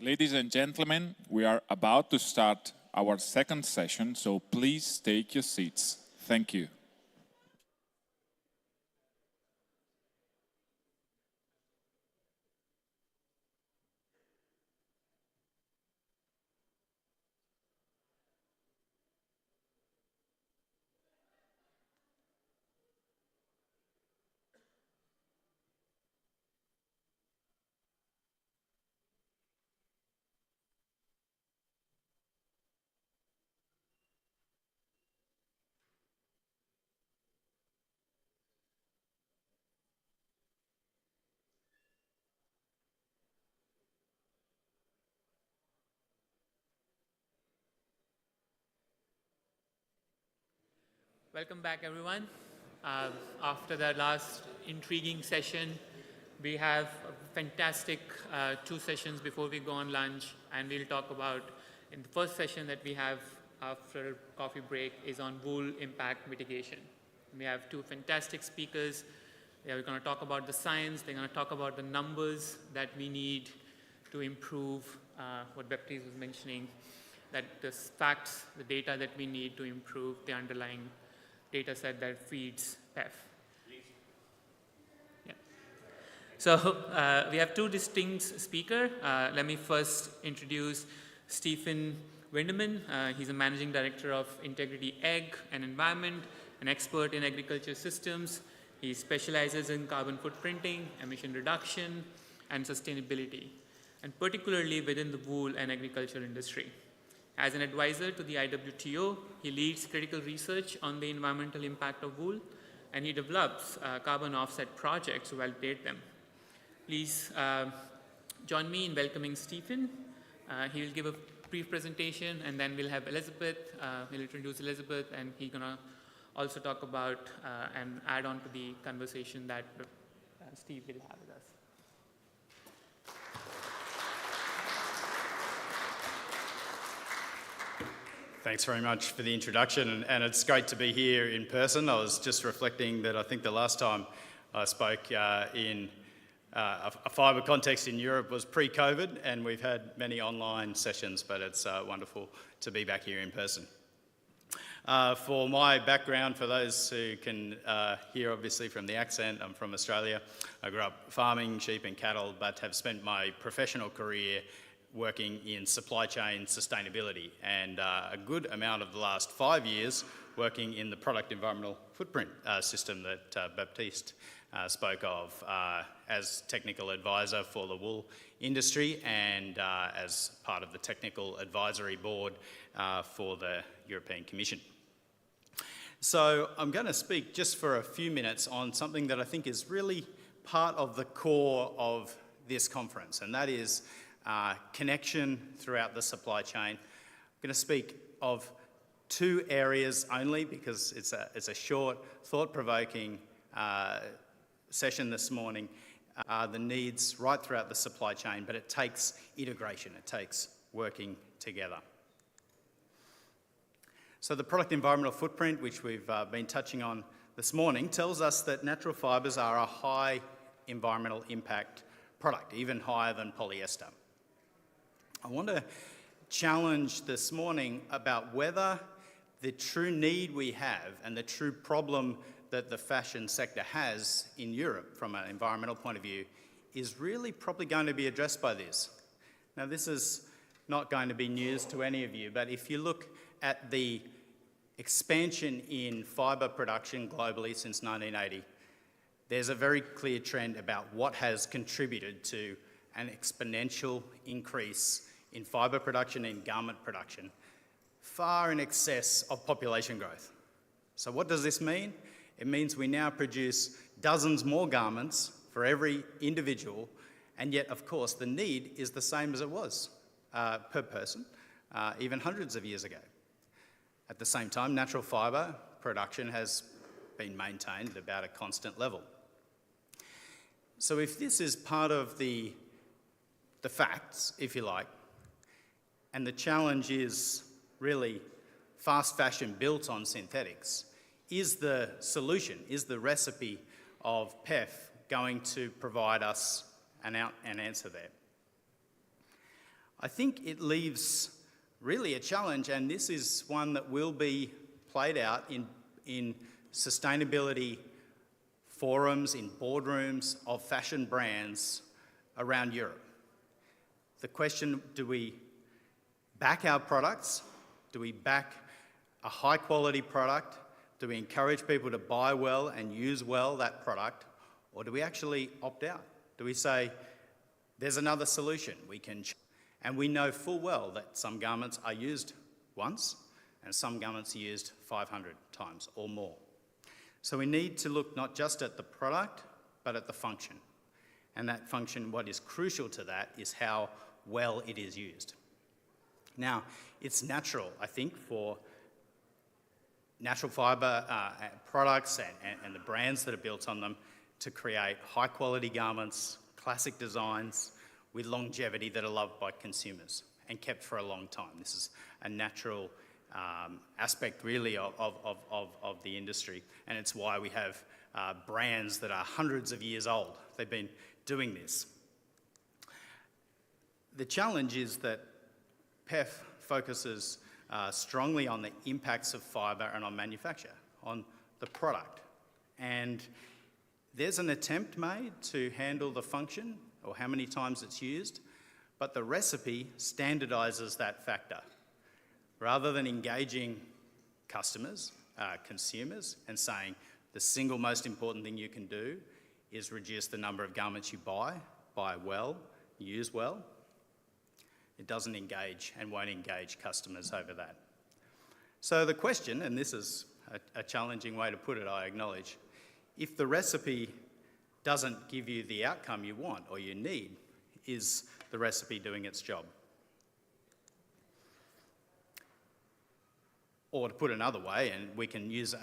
Ladies and gentlemen, we are about to start our second session, so please take your seats. Thank you. Welcome back, everyone. After that last intriguing session, we have a fantastic 2 sessions before we go on lunch, and we'll talk about, in the first session that we have after coffee break is on wool impact mitigation. We have 2 fantastic speakers. We're going to talk about the science. They're going to talk about the numbers that we need to improve what Baptiste was mentioning, that the facts, the data that we need to improve the underlying data set that feeds PEF. Yeah. So we have 2 distinct speakers. Let me first introduce Stephen Winderman. He's a managing director of Integrity Egg and Environment, an expert in agriculture systems. He specializes in carbon footprinting, emission reduction, and sustainability, and particularly within the wool and agriculture industry. As an advisor to the IWTO, he leads critical research on the environmental impact of wool, and he develops carbon offset projects to validate them. Please join me in welcoming Stephen. He will give a brief presentation, and then we'll have Elizabeth. We'll introduce Elizabeth, and he's going to also talk about and add on to the conversation that Steve will have with us. Thanks very much for the introduction, and it's great to be here in person. I was just reflecting that I think the last time I spoke in a fibre context in Europe was pre-COVID, and we've had many online sessions, but it's wonderful to be back here in person. For my background, for those who can hear obviously from the accent, I'm from Australia. I grew up farming sheep and cattle, but have spent my professional career working in supply chain sustainability, and a good amount of the last 5 years working in the product environmental footprint system that Baptiste spoke of as technical advisor for the wool industry and as part of the technical advisory board for the European Commission. So I'm going to speak just for a few minutes on something that I think is really part of the core of this conference, and that is connection throughout the supply chain. I'm going to speak of 2 areas only because it's a short, thought-provoking session this morning. The needs right throughout the supply chain, but it takes integration, it takes working together. So the product environmental footprint, which we've been touching on this morning, tells us that natural fibres are a high environmental impact product, even higher than polyester. I want to challenge this morning about whether the true need we have and the true problem that the fashion sector has in Europe from an environmental point of view is really probably going to be addressed by this. Now, this is not going to be news to any of you, but if you look at the expansion in fibre production globally since 1980, there's a very clear trend about what has contributed to an exponential increase in fibre production and garment production, far in excess of population growth. So what does this mean? It means we now produce dozens more garments for every individual, and yet, of course, the need is the same as it was per person, even hundreds of years ago. At the same time, natural fibre production has been maintained at about a constant level. So if this is part of the facts, if you like, and the challenge is really fast fashion built on synthetics, is the solution, is the recipe of PEF going to provide us an answer there? I think it leaves really a challenge, and this is one that will be played out in sustainability forums, in boardrooms of fashion brands around Europe. The question, do we back our products? Do we back a high quality product? Do we encourage people to buy well and use well that product? Or do we actually opt out? Do we say, there's another solution, and we know full well that some garments are used once and some garments are used 500 times or more. So we need to look not just at the product, but at the function. And that function, what is crucial to that is how well it is used. Now, it's natural, I think, for natural fibre products and the brands that are built on them to create high quality garments, classic designs with longevity that are loved by consumers and kept for a long time. This is a natural aspect really of the industry, and it's why we have brands that are hundreds of years old. They've been doing this. The challenge is that PEF focuses strongly on the impacts of fibre and on manufacture, on the product. And there's an attempt made to handle the function or how many times it's used, but the recipe standardises that factor. Rather than engaging customers, consumers, and saying the single most important thing you can do is reduce the number of garments you buy well, use well, it doesn't engage and won't engage customers over that. So the question, and this is a challenging way to put it, I acknowledge, if the recipe doesn't give you the outcome you want or you need, is the recipe doing its job? Or to put it another way, and we can use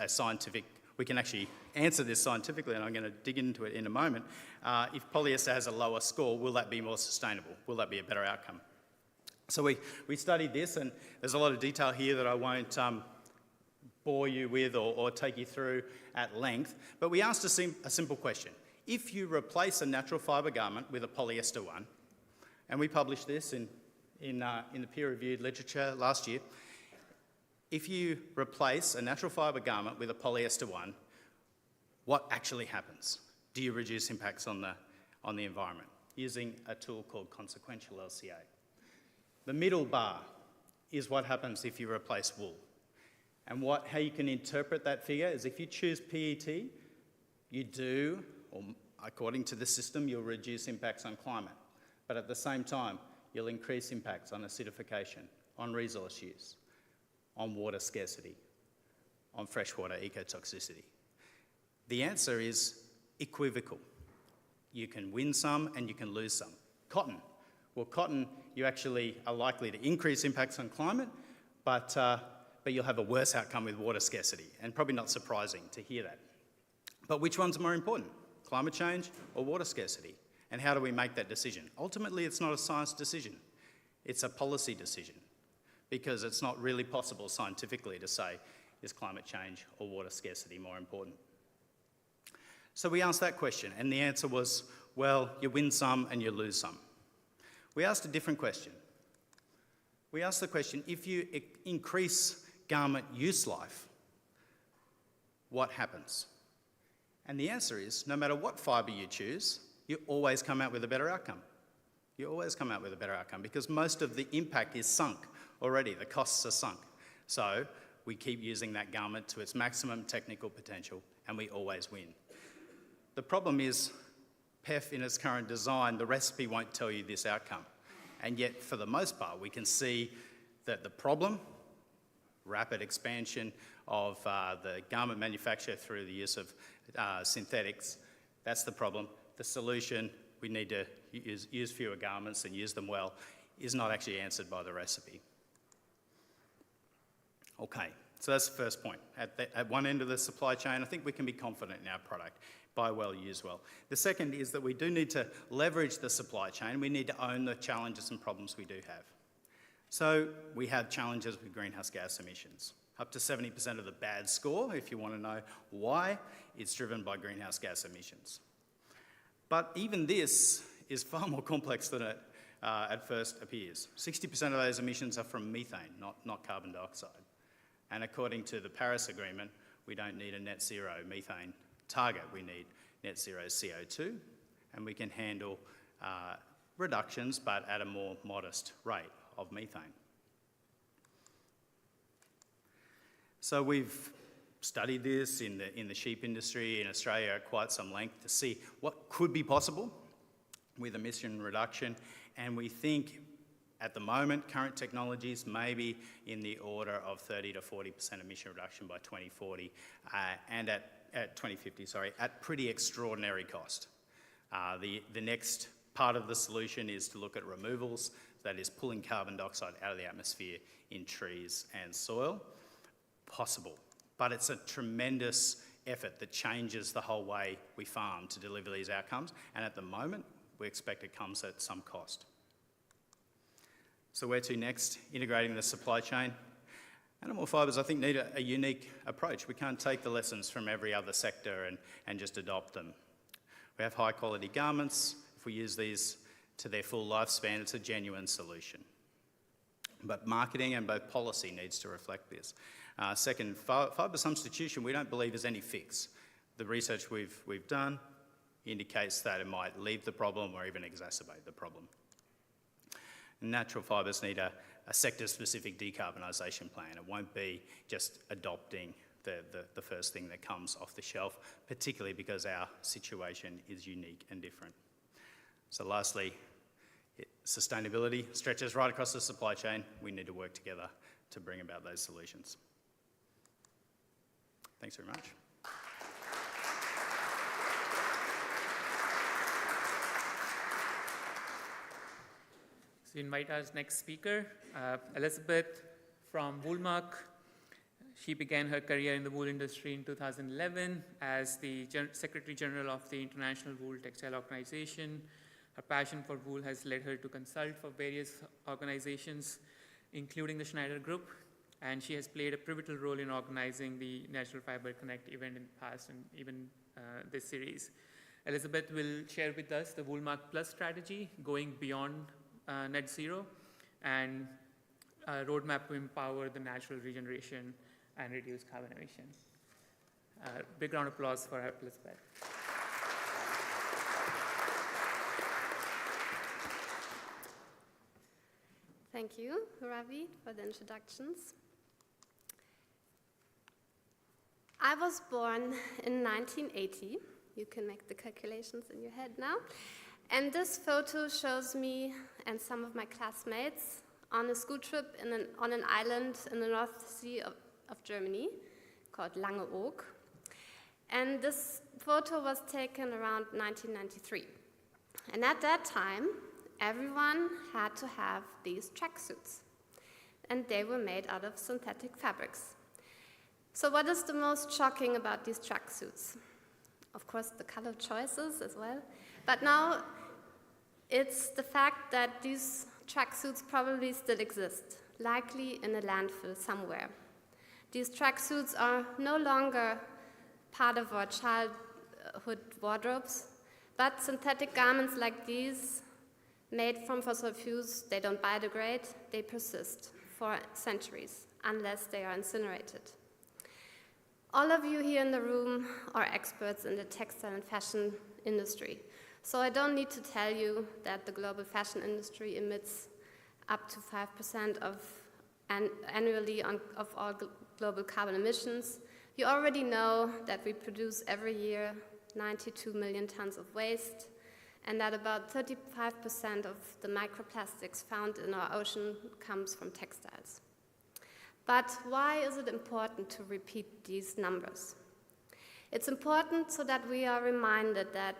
we can actually answer this scientifically, and I'm going to dig into it in a moment. If polyester has a lower score, will that be more sustainable? Will that be a better outcome? So we studied this, and there's a lot of detail here that I won't bore you with or take you through at length, but we asked a simple question. If you replace a natural fibre garment with a polyester one, and we published this in the peer-reviewed literature last year, if you replace a natural fibre garment with a polyester one, what actually happens? Do you reduce impacts on the environment? Using a tool called consequential LCA. The middle bar is what happens if you replace wool. And how you can interpret that figure is if you choose PET, you do, or according to the system, you'll reduce impacts on climate. But at the same time, you'll increase impacts on acidification, on resource use, on water scarcity, on freshwater ecotoxicity. The answer is equivocal. You can win some and you can lose some. Cotton. Well, cotton, you actually are likely to increase impacts on climate, but you'll have a worse outcome with water scarcity, and probably not surprising to hear that. But which one's more important, climate change or water scarcity? And how do we make that decision? Ultimately, it's not a science decision. It's a policy decision, because it's not really possible scientifically to say, is climate change or water scarcity more important? So we asked that question, and the answer was, well, you win some and you lose some. We asked a different question. We asked the question, if you increase garment use life, what happens? And the answer is, no matter what fibre you choose, you always come out with a better outcome. You always come out with a better outcome because most of the impact is sunk already, the costs are sunk. So we keep using that garment to its maximum technical potential and we always win. The problem is, PEF in its current design, the recipe won't tell you this outcome. And yet, for the most part, we can see that the problem, rapid expansion of the garment manufacture through the use of synthetics, that's the problem. The solution, we need to use fewer garments and use them well, is not actually answered by the recipe. Okay, so that's the first point. At one end of the supply chain, I think we can be confident in our product. Buy well, use well. The second is that we do need to leverage the supply chain. We need to own the challenges and problems we do have. So we have challenges with greenhouse gas emissions. Up to 70% of the bad score, if you want to know why, it's driven by greenhouse gas emissions. But even this is far more complex than at first appears. 60% of those emissions are from methane, not carbon dioxide. And according to the Paris Agreement, we don't need a net zero methane target, we need net zero CO2, and we can handle reductions, but at a more modest rate of methane. So we've studied this in the sheep industry in Australia at quite some length to see what could be possible with emission reduction, and we think at the moment current technologies may be in the order of 30 to 40% emission reduction by 2040 and at 2050, at pretty extraordinary cost. The next part of the solution is to look at removals, that is pulling carbon dioxide out of the atmosphere in trees and soil. Possible, but it's a tremendous effort that changes the whole way we farm to deliver these outcomes, and at the moment we expect it comes at some cost. So where to next? Integrating the supply chain. Animal fibres, I think, need a unique approach. We can't take the lessons from every other sector and just adopt them. We have high quality garments. If we use these to their full lifespan, it's a genuine solution. But marketing and both policy needs to reflect this. Second, fibre substitution we don't believe is any fix. The research we've done indicates that it might leave the problem or even exacerbate the problem. Natural fibres need a sector-specific decarbonisation plan. It won't be just adopting the first thing that comes off the shelf, particularly because our situation is unique and different. So lastly, sustainability stretches right across the supply chain. We need to work together to bring about those solutions. Thanks very much. So we invite our next speaker, Elizabeth from Woolmark. She began her career in the wool industry in 2011 as the Secretary General of the International Wool Textile Organization. Her passion for wool has led her to consult for various organizations, including the Schneider Group, and she has played a pivotal role in organizing the Natural Fiber Connect event in the past and even this series. Elizabeth will share with us the Woolmark Plus strategy, going beyond net zero, and a roadmap to empower the natural regeneration and reduce carbon emissions. Big round of applause for Elizabeth. Thank you, Ravi, for the introductions. I was born in 1980. You can make the calculations in your head now. And this photo shows me and some of my classmates on a school trip on an island in the North Sea of Germany called Langeoog. And this photo was taken around 1993. And at that time, everyone had to have these tracksuits. And they were made out of synthetic fabrics. So what is the most shocking about these tracksuits? Of course, the color choices as well. But now, it's the fact that these tracksuits probably still exist, likely in a landfill somewhere. These tracksuits are no longer part of our childhood wardrobes, but synthetic garments like these, made from fossil fuels, they don't biodegrade, they persist for centuries, unless they are incinerated. All of you here in the room are experts in the textile and fashion industry. So I don't need to tell you that the global fashion industry emits up to 5% annually of all global carbon emissions. You already know that we produce every year 92 million tons of waste, and that about 35% of the microplastics found in our ocean comes from textiles. But why is it important to repeat these numbers? It's important so that we are reminded that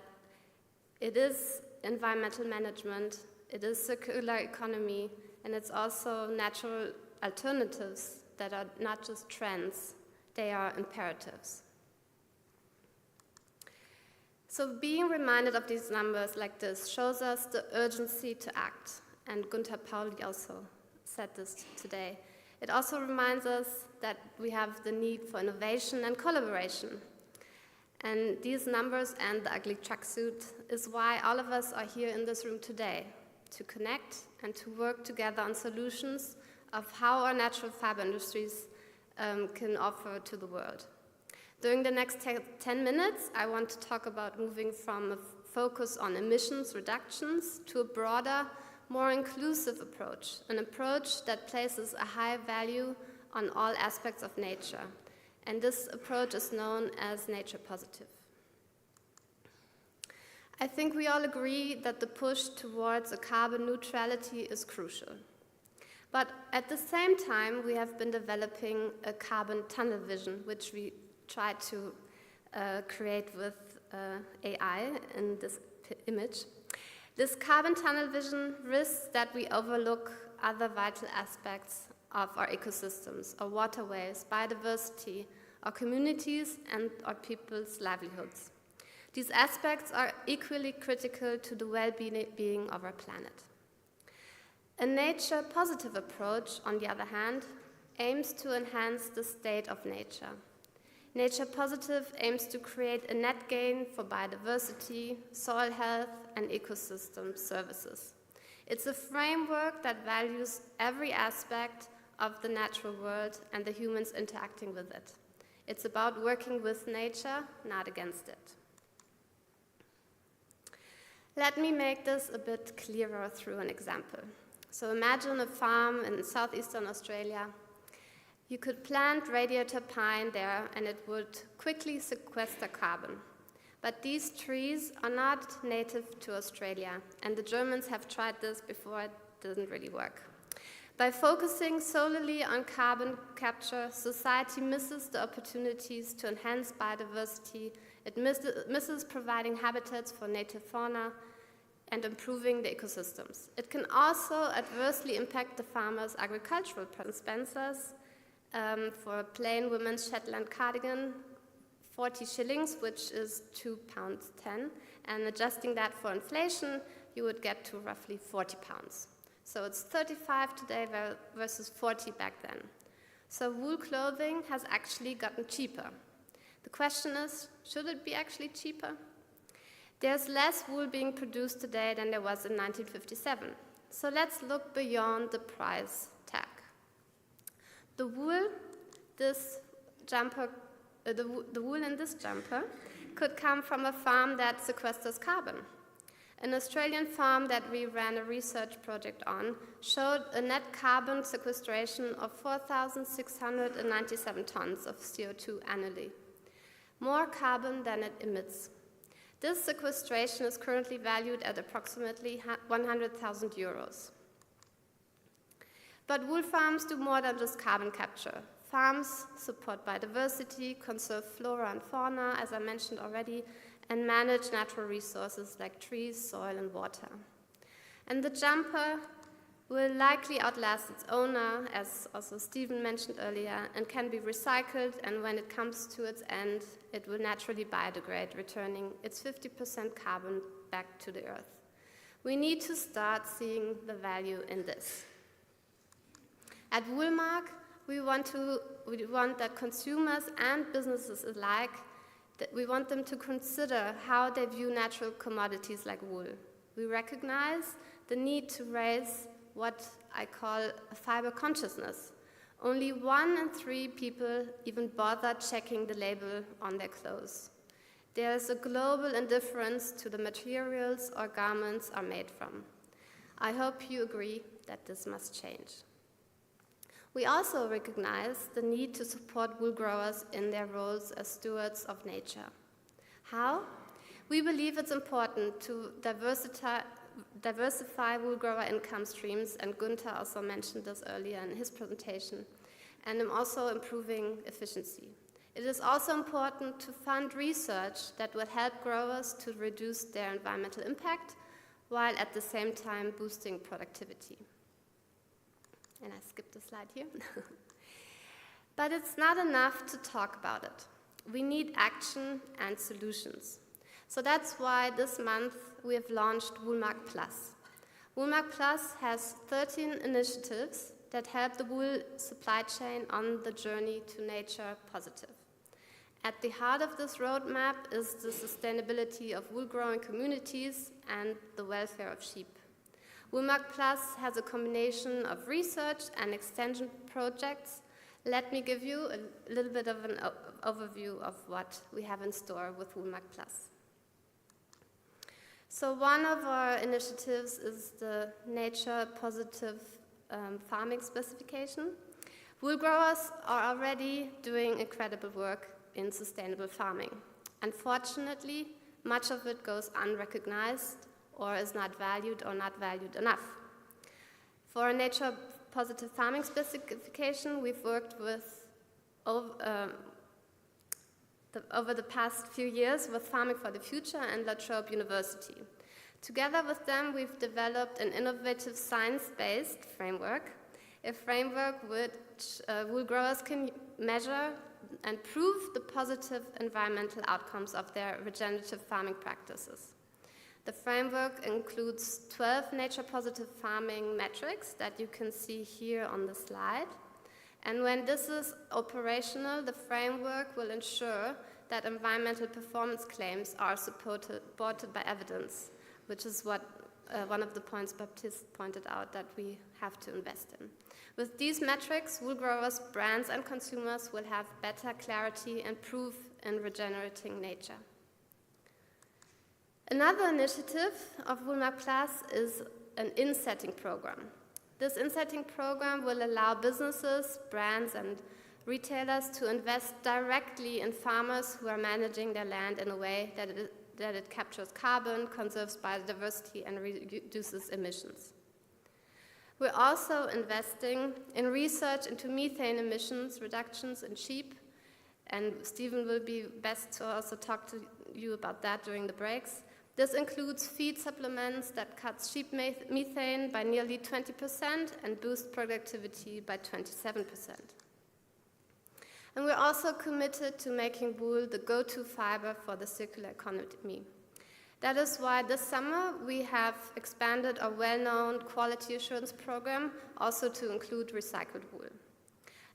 it is environmental management, it is circular economy, and it's also natural alternatives that are not just trends, they are imperatives. So being reminded of these numbers like this shows us the urgency to act, and Gunther Pauli also said this today. It also reminds us that we have the need for innovation and collaboration. And these numbers and the ugly tracksuit is why all of us are here in this room today. to connect and to work together on solutions of how our natural fiber industries can offer to the world. During the next 10 minutes, I want to talk about moving from a focus on emissions reductions to a broader, more inclusive approach, an approach that places a high value on all aspects of nature. And this approach is known as nature positive. I think we all agree that the push towards a carbon neutrality is crucial. But at the same time, we have been developing a carbon tunnel vision, which we try to create with AI in this image. This carbon tunnel vision risks that we overlook other vital aspects of our ecosystems, our waterways, biodiversity, our communities, and our people's livelihoods. These aspects are equally critical to the well-being of our planet. A nature-positive approach, on the other hand, aims to enhance the state of nature. Nature Positive aims to create a net gain for biodiversity, soil health, and ecosystem services. It's a framework that values every aspect of the natural world and the humans interacting with it. It's about working with nature, not against it. Let me make this a bit clearer through an example. So imagine a farm in southeastern Australia. You could plant radiator pine there and it would quickly sequester carbon. But these trees are not native to Australia, and the Germans have tried this before. It didn't really work. By focusing solely on carbon capture, society misses the opportunities to enhance biodiversity. It misses providing habitats for native fauna and improving the ecosystems. It can also adversely impact the farmers' agricultural expenses. For a plain women's Shetland cardigan, 40 shillings, which is £2.10, and adjusting that for inflation, you would get to roughly 40 pounds. So it's 35 today versus 40 back then. So wool clothing has actually gotten cheaper. The question is, should it be actually cheaper? There's less wool being produced today than there was in 1957. So let's look beyond the price tag. The wool in this jumper could come from a farm that sequesters carbon. An Australian farm that we ran a research project on showed a net carbon sequestration of 4,697 tons of CO2 annually, more carbon than it emits. This sequestration is currently valued at approximately 100,000 euros. But wool farms do more than just carbon capture. Farms support biodiversity, conserve flora and fauna, as I mentioned already, and manage natural resources like trees, soil, and water. And the jumper will likely outlast its owner, as also Stephen mentioned earlier, and can be recycled, and when it comes to its end, it will naturally biodegrade, returning its 50% carbon back to the earth. We need to start seeing the value in this. At Woolmark, we want that consumers and businesses alike, that we want them to consider how they view natural commodities like wool. We recognize the need to raise what I call a fiber consciousness. Only 1 in 3 people even bother checking the label on their clothes. There is a global indifference to the materials our garments are made from. I hope you agree that this must change. We also recognize the need to support wool growers in their roles as stewards of nature. How? We believe it's important to diversify wool grower income streams, and Gunther also mentioned this earlier in his presentation, and also improving efficiency. It is also important to fund research that will help growers to reduce their environmental impact, while at the same time boosting productivity. And I skipped a slide here. But it's not enough to talk about it. We need action and solutions. So that's why this month we have launched Woolmark Plus. Woolmark Plus has 13 initiatives that help the wool supply chain on the journey to nature positive. At the heart of this roadmap is the sustainability of wool growing communities and the welfare of sheep. Woolmark Plus has a combination of research and extension projects. Let me give you a little bit of an overview of what we have in store with Woolmark Plus. So one of our initiatives is the nature positive farming specification. Wool growers are already doing incredible work in sustainable farming. Unfortunately, much of it goes unrecognized or is not valued or not valued enough. For a nature positive farming specification, we've worked with over the past few years with Farming for the Future and La Trobe University. Together with them, we've developed an innovative science-based framework, a framework which wool growers can measure and prove the positive environmental outcomes of their regenerative farming practices. The framework includes 12 nature-positive farming metrics that you can see here on the slide. And when this is operational, the framework will ensure that environmental performance claims are supported by evidence, which is what one of the points Baptiste pointed out that we have to invest in. With these metrics, wool growers, brands, and consumers will have better clarity and proof in regenerating nature. Another initiative of Woolmark Plus is an insetting program. This insetting program will allow businesses, brands, and retailers to invest directly in farmers who are managing their land in a way that it captures carbon, conserves biodiversity, and reduces emissions. We're also investing in research into methane emissions reductions in sheep, and Stephen will be best to also talk to you about that during the breaks. This includes feed supplements that cut sheep methane by nearly 20% and boost productivity by 27%. And we're also committed to making wool the go-to fiber for the circular economy. That is why this summer we have expanded our well-known quality assurance program also to include recycled wool.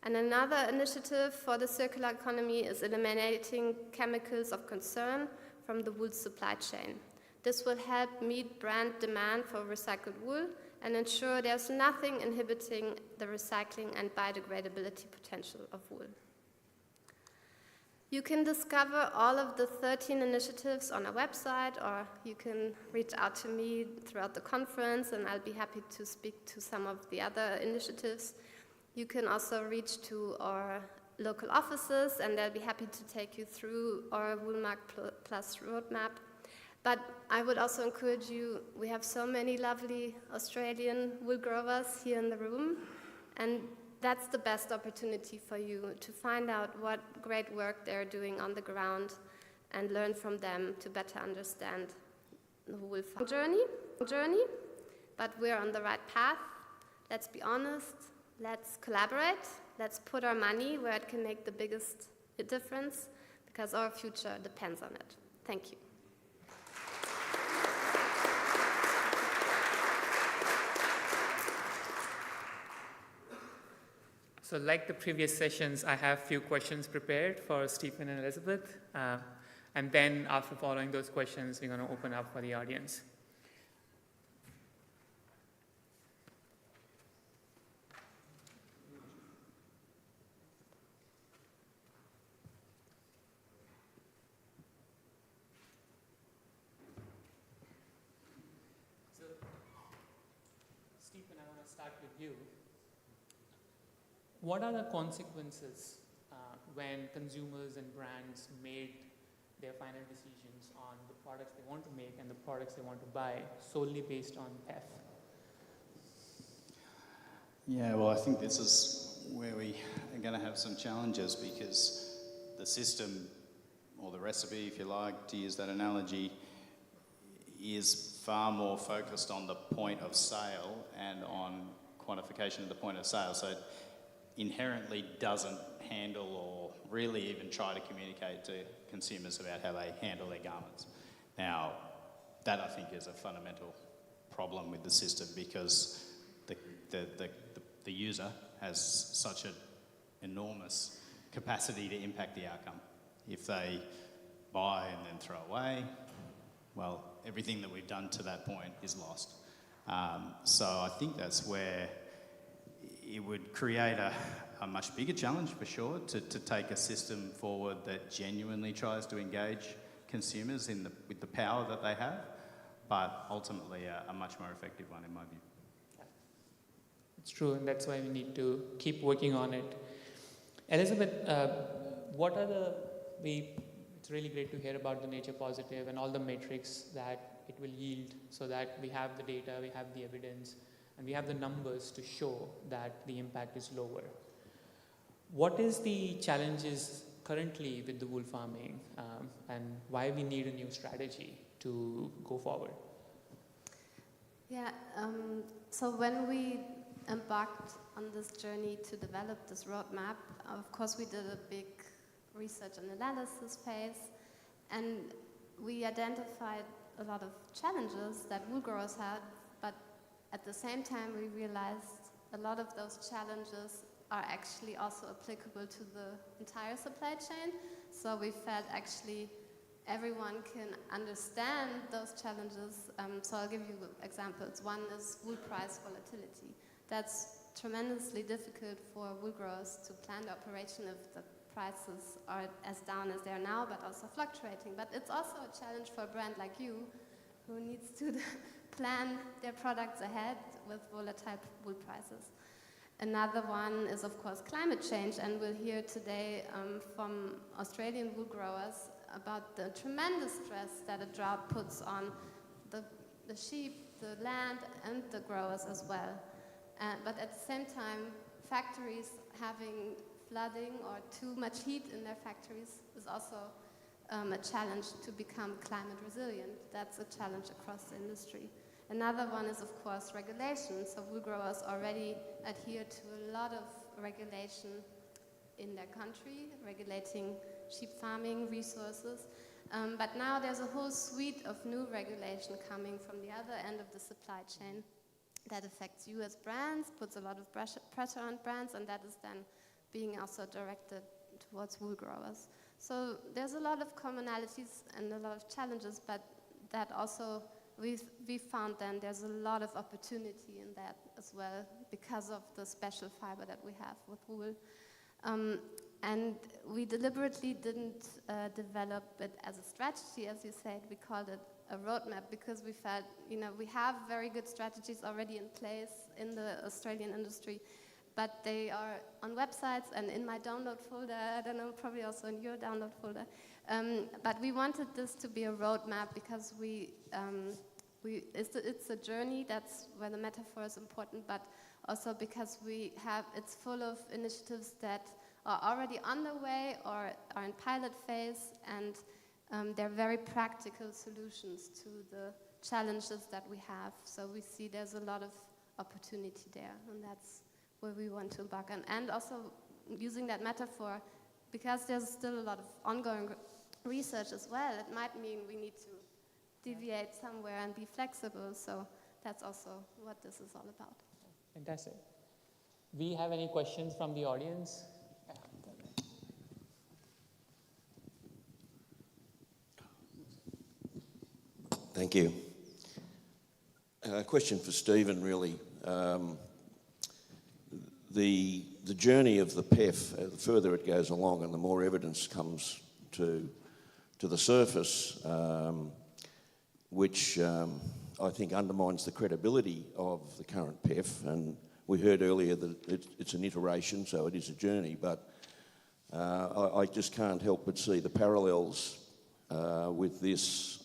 And another initiative for the circular economy is eliminating chemicals of concern from the wool supply chain. This will help meet brand demand for recycled wool and ensure there's nothing inhibiting the recycling and biodegradability potential of wool. You can discover all of the 13 initiatives on our website, or you can reach out to me throughout the conference, and I'll be happy to speak to some of the other initiatives. You can also reach to our local offices, and they'll be happy to take you through our Woolmark Plus roadmap. But I would also encourage you, we have so many lovely Australian wool growers here in the room, and that's the best opportunity for you to find out what great work they're doing on the ground and learn from them to better understand the wool farming journey. But we're on the right path. Let's be honest. Let's collaborate. Let's put our money where it can make the biggest difference, because our future depends on it. Thank you. So like the previous sessions, I have a few questions prepared for Stephen and Elizabeth. And then after following those questions, we're going to open up for the audience. So, Stephen, I want to start with you. What are the consequences when consumers and brands made their final decisions on the products they want to make and the products they want to buy solely based on PEF? Yeah, well, I think this is where we are going to have some challenges, because the system, or the recipe, if you like, to use that analogy, is far more focused on the point of sale and on quantification of the point of sale. So it inherently doesn't handle or really even try to communicate to consumers about how they handle their garments. Now, that I think is a fundamental problem with the system, because the user has such an enormous capacity to impact the outcome. If they buy and then throw away, well, everything that we've done to that point is lost. So I think that's where it would create a much bigger challenge for sure to take a system forward that genuinely tries to engage consumers with the power that they have, but ultimately a much more effective one in my view. It's true, and that's why we need to keep working on it. Elizabeth, it's really great to hear about the nature positive and all the metrics that it will yield, so that we have the data, we have the evidence, and we have the numbers to show that the impact is lower. What is the challenges currently with the wool farming, and why we need a new strategy to go forward? Yeah, so when we embarked on this journey to develop this roadmap, of course we did a big research and analysis phase, and we identified a lot of challenges that wool growers had, but at the same time we realized a lot of those challenges are actually also applicable to the entire supply chain. So we felt actually everyone can understand those challenges. So I'll give you examples. One is wool price volatility. That's tremendously difficult for wool growers to plan the operation if the prices are as down as they are now, but also fluctuating. But it's also a challenge for a brand like you, who needs to plan their products ahead with volatile wool prices. Another one is, of course, climate change, and we'll hear today from Australian wool growers about the tremendous stress that a drought puts on the sheep, the land, and the growers as well. But at the same time, factories having flooding or too much heat in their factories is also a challenge to become climate resilient. That's a challenge across the industry. Another one is, of course, regulation. So wool growers already adhere to a lot of regulation in their country, regulating sheep farming resources. But now there's a whole suite of new regulation coming from the other end of the supply chain that affects you as brands, puts a lot of pressure on brands, and that is then being also directed towards wool growers. So there's a lot of commonalities and a lot of challenges, but that also we found then there's a lot of opportunity in that as well because of the special fiber that we have with wool. And we deliberately didn't develop it as a strategy, as you said. We called it a roadmap because we felt, we have very good strategies already in place in the Australian industry, but they are on websites and in my download folder, I don't know, probably also in your download folder. But we wanted this to be a roadmap because it's a journey, that's where the metaphor is important, but also because it's full of initiatives that are already underway or are in pilot phase, and they're very practical solutions to the challenges that we have. So we see there's a lot of opportunity there, and that's where we want to embark on. And also using that metaphor, because there's still a lot of ongoing research as well, it might mean we need to deviate somewhere and be flexible. So that's also what this is all about. Fantastic. We have any questions from the audience? Thank you. Question for Stephen, really. The journey of the PEF, the further it goes along and the more evidence comes to the surface, which I think undermines the credibility of the current PEF. And we heard earlier that it's an iteration, so it is a journey, but I just can't help but see the parallels with this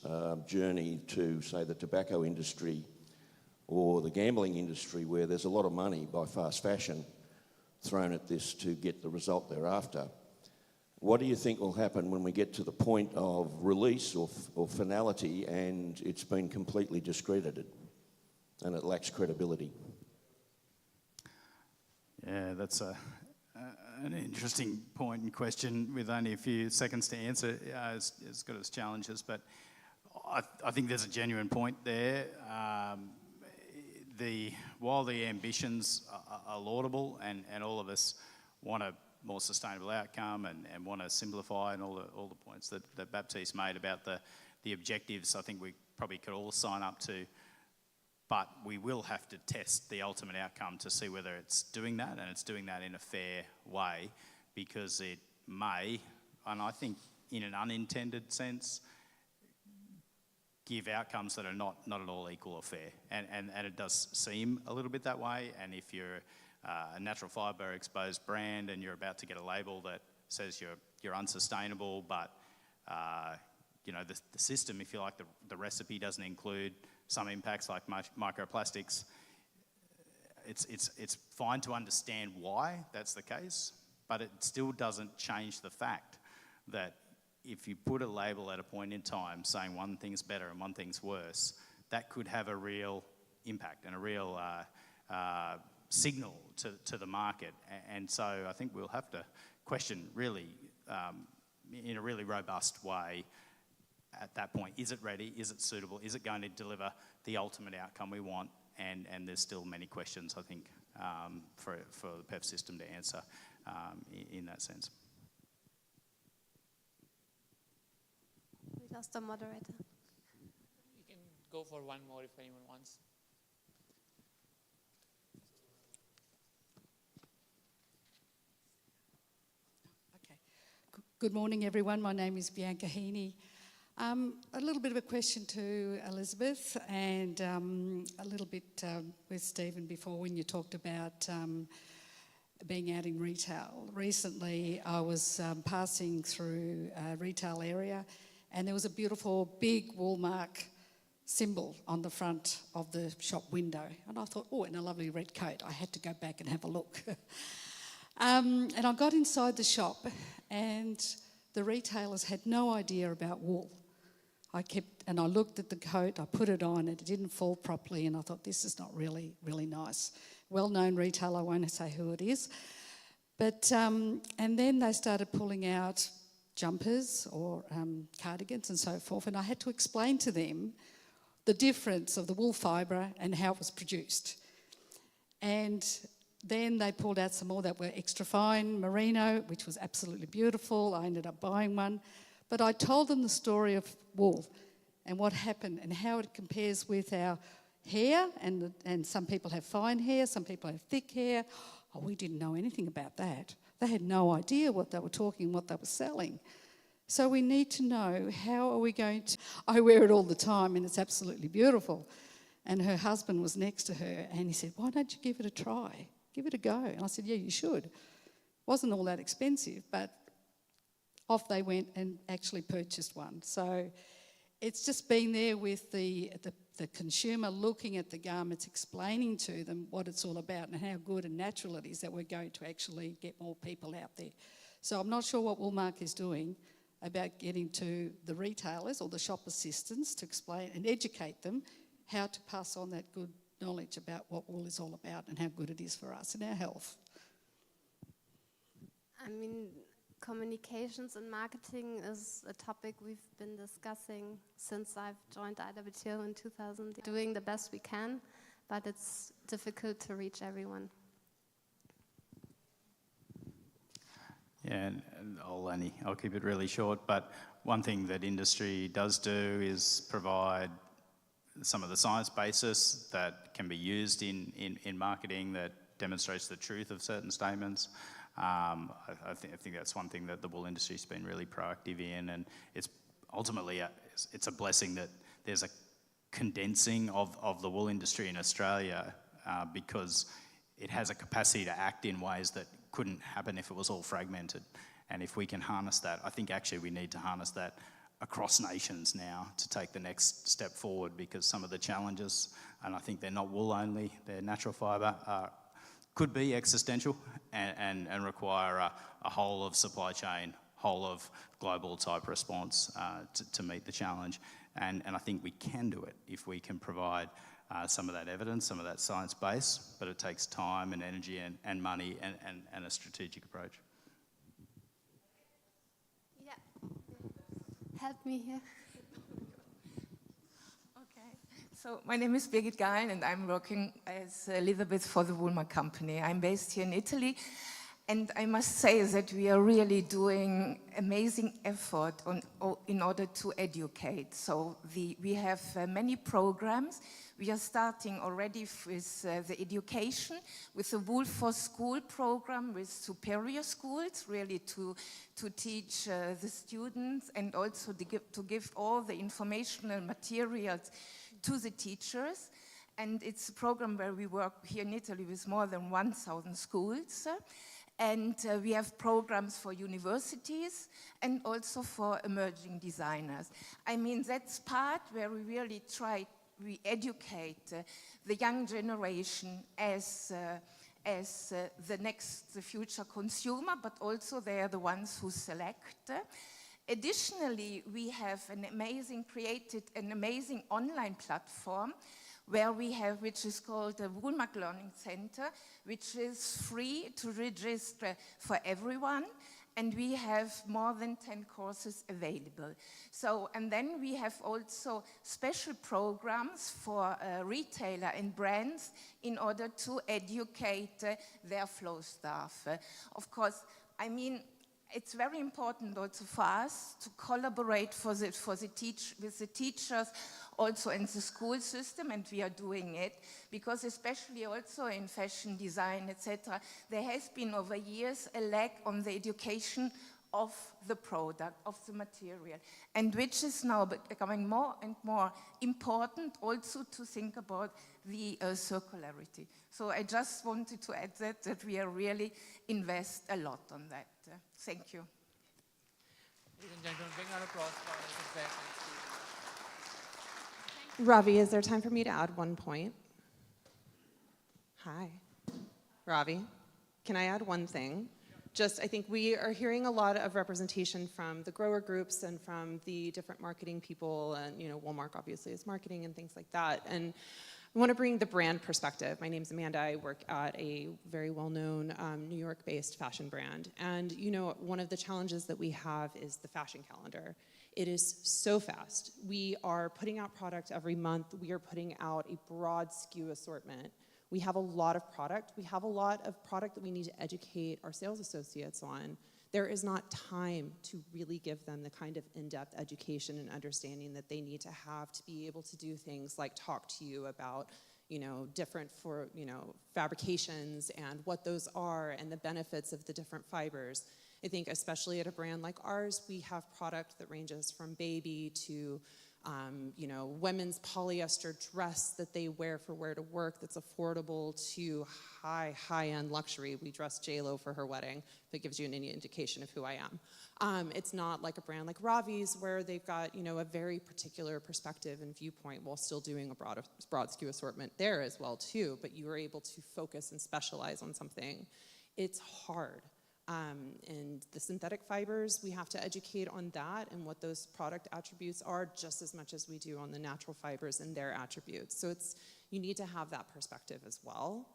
journey to, say, the tobacco industry or the gambling industry, where there's a lot of money by fast fashion thrown at this to get the result thereafter. What do you think will happen when we get to the point of release or finality and it's been completely discredited and it lacks credibility? Yeah, that's an interesting point and question with only a few seconds to answer. It's got its challenges, but I think there's a genuine point there. While the ambitions are laudable and all of us want a more sustainable outcome and want to simplify and all the points that Baptiste made about the objectives, I think we probably could all sign up to but we will have to test the ultimate outcome to see whether it's doing that, and it's doing that in a fair way, because it may, and I think in an unintended sense, give outcomes that are not at all equal or fair. And it does seem a little bit that way, and if you're a natural fibre exposed brand and you're about to get a label that says you're unsustainable, but you know, the system, if you like, the recipe doesn't include some impacts like microplastics, it's fine to understand why that's the case, but it still doesn't change the fact that if you put a label at a point in time saying one thing's better and one thing's worse, that could have a real impact and a real signal to the market. And so I think we'll have to question really, in a really robust way, at that point, is it ready, is it suitable, is it going to deliver the ultimate outcome we want? And there's still many questions, I think, for the PEF system to answer in that sense. We lost the moderator. You can go for one more if anyone wants. Okay. Good morning, everyone. My name is Bianca Heaney. A little bit of a question to Elizabeth, and a little bit with Stephen before when you talked about being out in retail. Recently, I was passing through a retail area, and there was a beautiful big Walmart symbol on the front of the shop window. And I thought, oh, in a lovely red coat. I had to go back and have a look. And I got inside the shop, and the retailers had no idea about wool. I looked at the coat, I put it on, and it didn't fall properly, and I thought, this is not really, really nice. Well-known retailer, I won't say who it is. But, and then they started pulling out jumpers or cardigans and so forth, and I had to explain to them the difference of the wool fibre and how it was produced. And then they pulled out some more that were extra fine merino, which was absolutely beautiful. I ended up buying one. But I told them the story of wool and what happened and how it compares with our hair, and some people have fine hair, some people have thick hair. Oh, we didn't know anything about that. They had no idea what they were talking, what they were selling. So we need to know, how are we going to... I wear it all the time and it's absolutely beautiful. And her husband was next to her and he said, why don't you give it a try? Give it a go. And I said, yeah, you should. It wasn't all that expensive, but off they went and actually purchased one. So it's just being there with the consumer, looking at the garments, explaining to them what it's all about and how good and natural it is, that we're going to actually get more people out there. So I'm not sure what Woolmark is doing about getting to the retailers or the shop assistants to explain and educate them how to pass on that good knowledge about what wool is all about and how good it is for us and our health. I mean, communications and marketing is a topic we've been discussing since I've joined IWTO in 2000. Doing the best we can, but it's difficult to reach everyone. Yeah, and I'll keep it really short, but one thing that industry does do is provide some of the science basis that can be used in marketing that demonstrates the truth of certain statements. I think that's one thing that the wool industry's been really proactive in, and it's ultimately it's a blessing that there's a condensing of the wool industry in Australia because it has a capacity to act in ways that couldn't happen if it was all fragmented. And if we can harness that, I think actually we need to harness that across nations now to take the next step forward, because some of the challenges, and I think they're not wool only, they're natural fibre, could be existential and require a whole of supply chain, whole of global type response to meet the challenge. And I think we can do it if we can provide some of that evidence, some of that science base, but it takes time and energy and money and a strategic approach. Yeah. Help me here. Okay, so my name is Birgit Gein and I'm working as Elizabeth for the Woolmark Company. I'm based here in Italy, And I must say that we are really doing amazing effort in order to educate. So we have many programs. We are starting already with the education, with the Wolf for School program with superior schools, really to teach the students and also to give all the informational materials to the teachers. And it's a program where we work here in Italy with more than 1,000 schools. And we have programs for universities and also for emerging designers. I mean, that's part where we really we educate the young generation as the future consumer, but also they are the ones who select. Additionally, we have created an amazing online platform which is called the Woolmark Learning Center, which is free to register for everyone, and we have more than 10 courses available. So, and then we have also special programs for retailer and brands in order to educate their flow staff. Of course, I mean, it's very important also for us to collaborate with the teachers also in the school system, and we are doing it, because especially also in fashion design, etc., there has been over years a lack on the education of the product, of the material, and which is now becoming more and more important also to think about the circularity. So I just wanted to add that we are really invest a lot on that. Thank you. Ladies and gentlemen, big round of applause for Elizabeth and Steve. Ravi, is there time for me to add one point? Hi. Ravi, can I add one thing? I think we are hearing a lot of representation from the grower groups and from the different marketing people, and Walmart obviously is marketing and things like that. And I want to bring the brand perspective. My name's Amanda. I work at a very well-known New York-based fashion brand. And one of the challenges that we have is the fashion calendar. It is so fast. We are putting out product every month. We are putting out a broad SKU assortment. We have a lot of product. We have a lot of product that we need to educate our sales associates on. There is not time to really give them the kind of in-depth education and understanding that they need to have to be able to do things like talk to you about, different fabrications and what those are and the benefits of the different fibers. I think especially at a brand like ours, we have product that ranges from baby to women's polyester dress that they wear to work that's affordable to high-end luxury. We dressed J-Lo for her wedding, if it gives you any indication of who I am. It's not like a brand like Ravi's where they've got, a very particular perspective and viewpoint while still doing a broad SKU assortment there as well too, but you are able to focus and specialize on something. It's hard. And the synthetic fibers, we have to educate on that and what those product attributes are just as much as we do on the natural fibers and their attributes. So you need to have that perspective as well.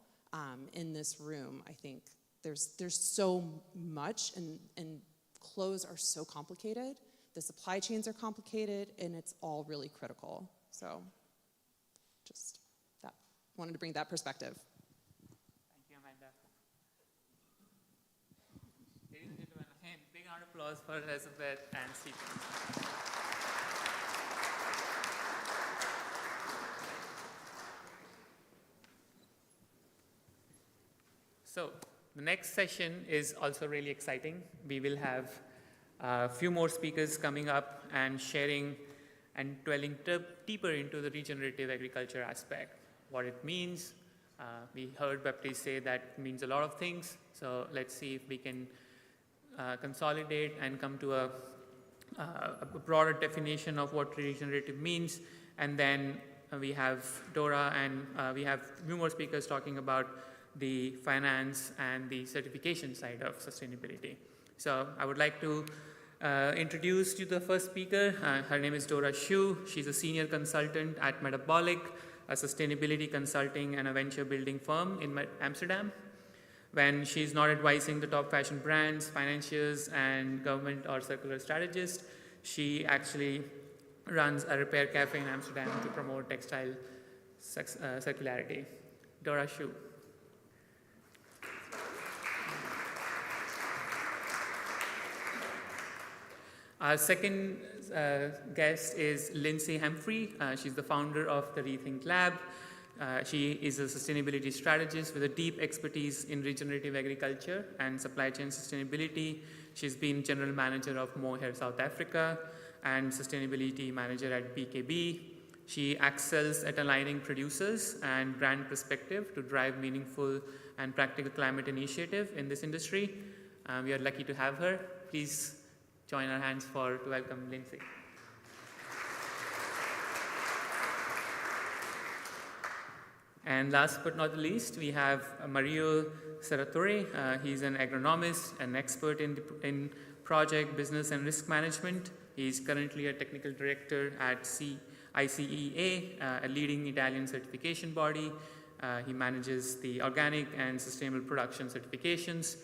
In this room, I think there's so much, and clothes are so complicated. The supply chains are complicated, and it's all really critical. So just wanted to bring that perspective. Thank you, Amanda. Ladies and gentlemen, again, big round of applause for Elizabeth and Stephen. So the next session is also really exciting. We will have a few more speakers coming up and sharing and dwelling deeper into the regenerative agriculture aspect, what it means. We heard Baptiste say that it means a lot of things. So let's see if we can consolidate and come to a broader definition of what regenerative means. And then we have Dora and we have a few more speakers talking about the finance and the certification side of sustainability. So I would like to introduce you to the first speaker. Her name is Dora Shu. She's a senior consultant at Metabolic, a sustainability consulting and a venture building firm in Amsterdam. When she's not advising the top fashion brands, financiers, and government or circular strategists, she actually runs a repair cafe in Amsterdam to promote textile circularity. Dora Shu. Our second guest is Lindsay Humphrey. She's the founder of the Rethink Lab. She is a sustainability strategist with a deep expertise in regenerative agriculture and supply chain sustainability. She's been general manager of Mohair South Africa and sustainability manager at BKB. She excels at aligning producers and brand perspective to drive meaningful and practical climate initiative in this industry. We are lucky to have her. Please join our hands to welcome Lindsay. And last but not the least, we have Mario Serratore. He's an agronomist, an expert in project, business, and risk management. He's currently a technical director at ICEA, a leading Italian certification body. He manages the organic and sustainable production certifications.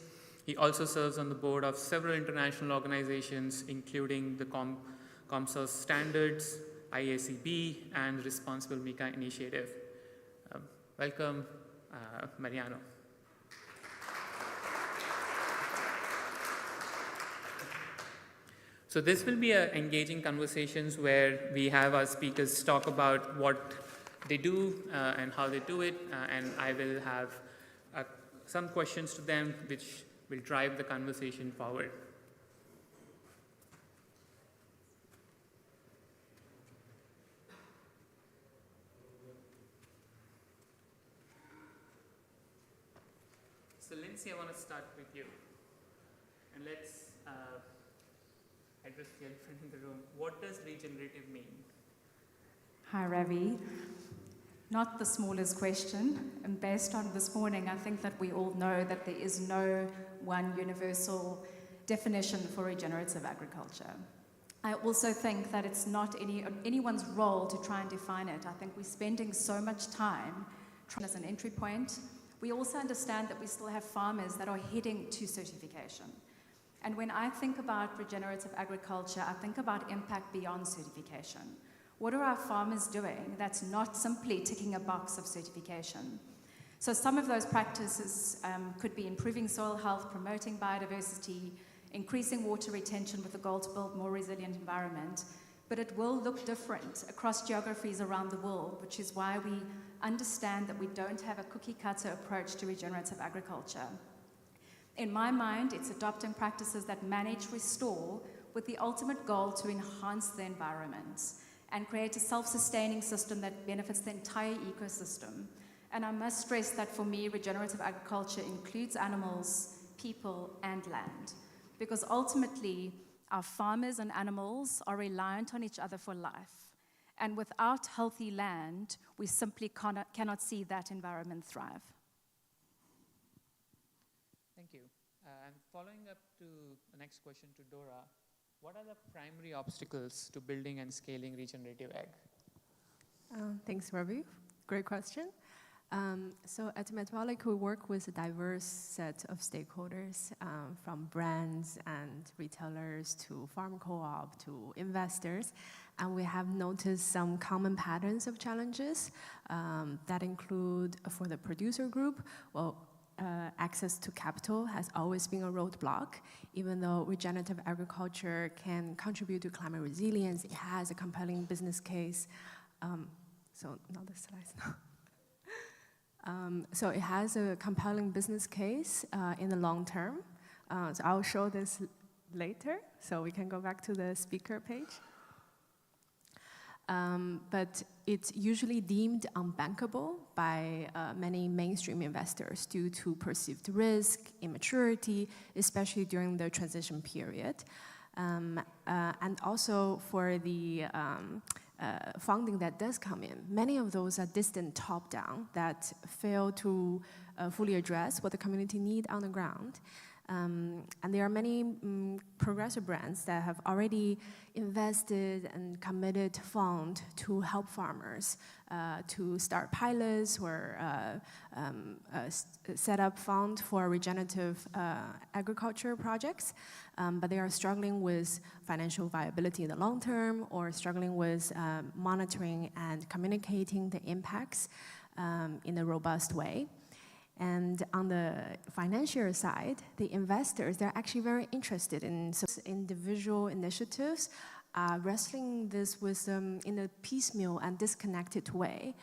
He also serves on the board of several international organizations, including the COMSOS Standards, IACB, and Responsible MICA Initiative. Welcome, Mariano. So this will be engaging conversations where we have our speakers talk about what they do and how they do it, and I will have some questions to them which will drive the conversation forward. So Lindsay, I want to start with you. And let's address the elephant in the room. What does regenerative mean? Hi, Ravi. Not the smallest question. And based on this morning, I think that we all know that there is no one universal definition for regenerative agriculture. I also think that it's not anyone's role to try and define it. I think we're spending so much time trying as an entry point. We also understand that we still have farmers that are heading to certification. And when I think about regenerative agriculture, I think about impact beyond certification. What are our farmers doing that's not simply ticking a box of certification? So some of those practices could be improving soil health, promoting biodiversity, increasing water retention with the goal to build more resilient environment. But it will look different across geographies around the world, which is why we understand that we don't have a cookie-cutter approach to regenerative agriculture. In my mind, it's adopting practices that manage, restore, with the ultimate goal to enhance the environment and create a self-sustaining system that benefits the entire ecosystem. And I must stress that for me, regenerative agriculture includes animals, people, and land. Because ultimately, our farmers and animals are reliant on each other for life. And without healthy land, we simply cannot see that environment thrive. Thank you. And following up to the next question to Dora, what are the primary obstacles to building and scaling regenerative ag? Thanks, Ravi. Great question. So at Metabolic, we work with a diverse set of stakeholders, from brands and retailers to farm co-op to investors. And we have noticed some common patterns of challenges that include, for the producer group, access to capital has always been a roadblock. Even though regenerative agriculture can contribute to climate resilience, it has a compelling business case. So not the slides now. So it has a compelling business case in the long term. So I'll show this later, so we can go back to the speaker page. But it's usually deemed unbankable by many mainstream investors due to perceived risk, immaturity, especially during the transition period. And also for the funding that does come in, many of those are distant top-down that fail to fully address what the community need on the ground. And there are many progressive brands that have already invested and committed fund to help farmers to start pilots or set up fund for regenerative agriculture projects, but they are struggling with financial viability in the long term or struggling with monitoring and communicating the impacts in a robust way. And on the financial side, the investors, they're actually very interested in individual initiatives, wrestling this with in a piecemeal and disconnected way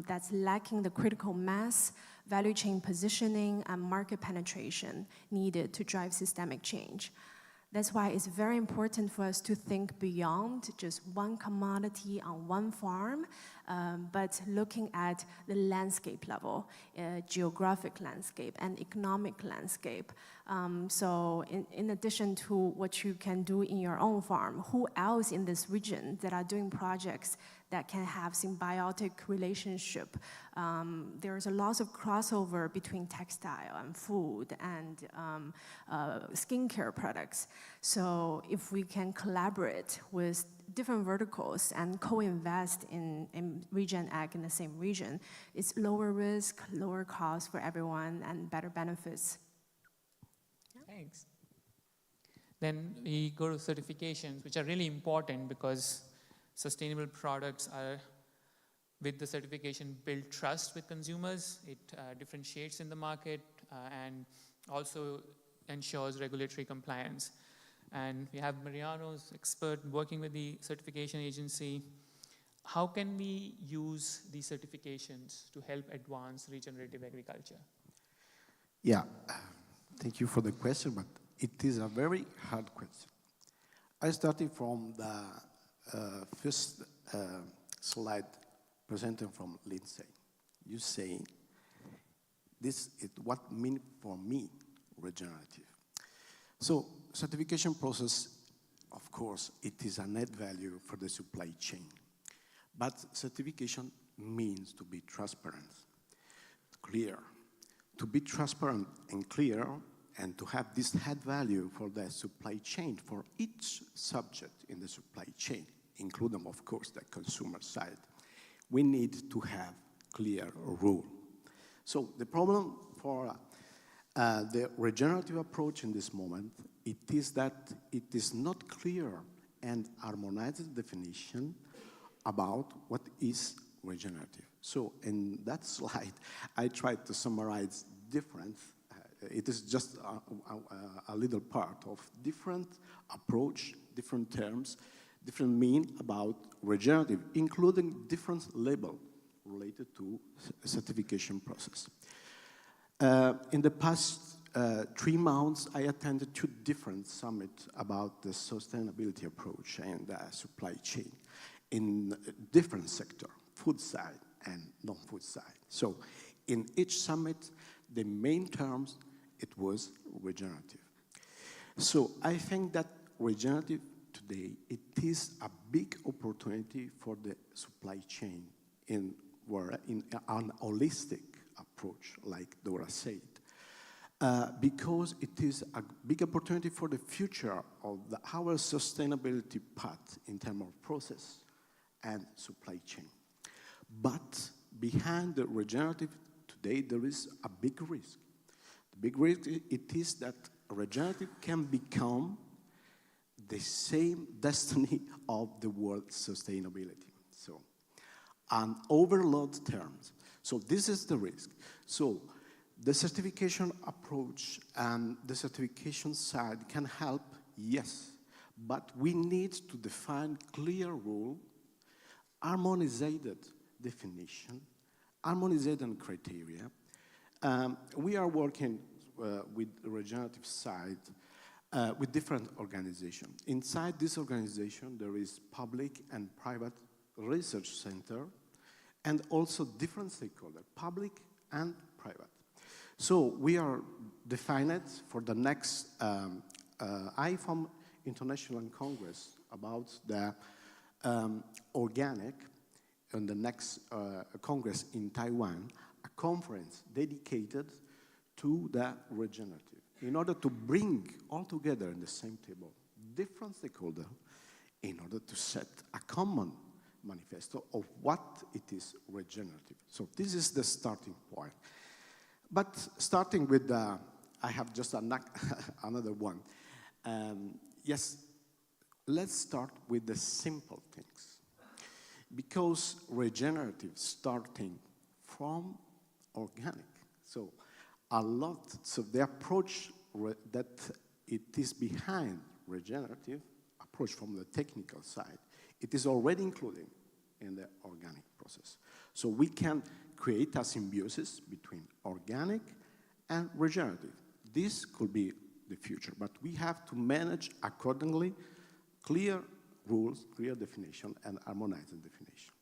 that's lacking the critical mass, value chain positioning, and market penetration needed to drive systemic change. That's why it's very important for us to think beyond just one commodity on one farm, but looking at the landscape level, geographic landscape and economic landscape. So in addition to what you can do in your own farm, who else in this region that are doing projects that can have symbiotic relationship? There's a lot of crossover between textile and food and skincare products. So if we can collaborate with different verticals and co-invest in region ag in the same region, it's lower risk, lower cost for everyone, and better benefits. Thanks. Then we go to certifications, which are really important because sustainable products are, with the certification, build trust with consumers. It differentiates in the market and also ensures regulatory compliance. And we have Mariano's expert working with the certification agency. How can we use these certifications to help advance regenerative agriculture? Yeah, thank you for the question, but it is a very hard question. I started from the first slide presented from Lindsay. You say, this is what means for me regenerative. So certification process, of course, it is a net value for the supply chain. But certification means to be transparent, clear. To be transparent and clear and to have this add value for the supply chain, for each subject in the supply chain, including, of course, the consumer side, we need to have clear rule. So the problem for the regenerative approach in this moment, it is that it is not clear and harmonized definition about what is regenerative. So in that slide, I tried to summarize different, it is just a little part of different approach, different terms, different mean about regenerative, including different label related to certification process. In the past 3 months, I attended 2 different summits about the sustainability approach and the supply chain in different sector, food side and non-food side. So in each summit, the main terms, it was regenerative. So I think that regenerative today, it is a big opportunity for the supply chain in an holistic approach, like Dora said, because it is a big opportunity for the future of our sustainability path in terms of process and supply chain. But behind the regenerative today, there is a big risk. The big risk it is that regenerative can become the same destiny of the world sustainability. So, an overload terms. So this is the risk. So the certification approach and the certification side can help, yes, but we need to define clear rule, harmonized definition, harmonized criteria. We are working with the regenerative side with different organizations. Inside this organization, there is public and private research center and also different stakeholders, public and private. So we are defined for the next IFOM International Congress about the organic, and the next Congress in Taiwan, a conference dedicated to the regenerative, in order to bring all together in the same table different stakeholders in order to set a common manifesto of what it is regenerative. So this is the starting point. But starting with, I have just another one. Yes, let's start with the simple things. Because regenerative starting from organic So a lot, so the approach that it is behind regenerative approach from the technical side, it is already included in the organic process. So we can create a symbiosis between organic and regenerative. This could be the future, but we have to manage accordingly clear rules, clear definition, and harmonizing definition.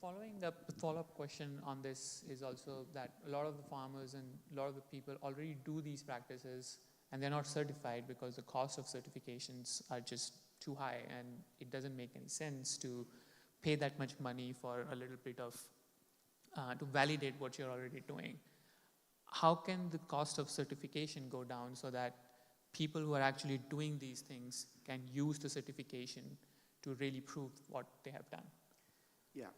Following up, the follow-up question on this is also that a lot of the farmers and a lot of the people already do these practices and they're not certified because the cost of certifications are just too high, and it doesn't make any sense to pay that much money for a little bit of, to validate what you're already doing. How can the cost of certification go down so that people who are actually doing these things can use the certification to really prove what they have done? Yeah.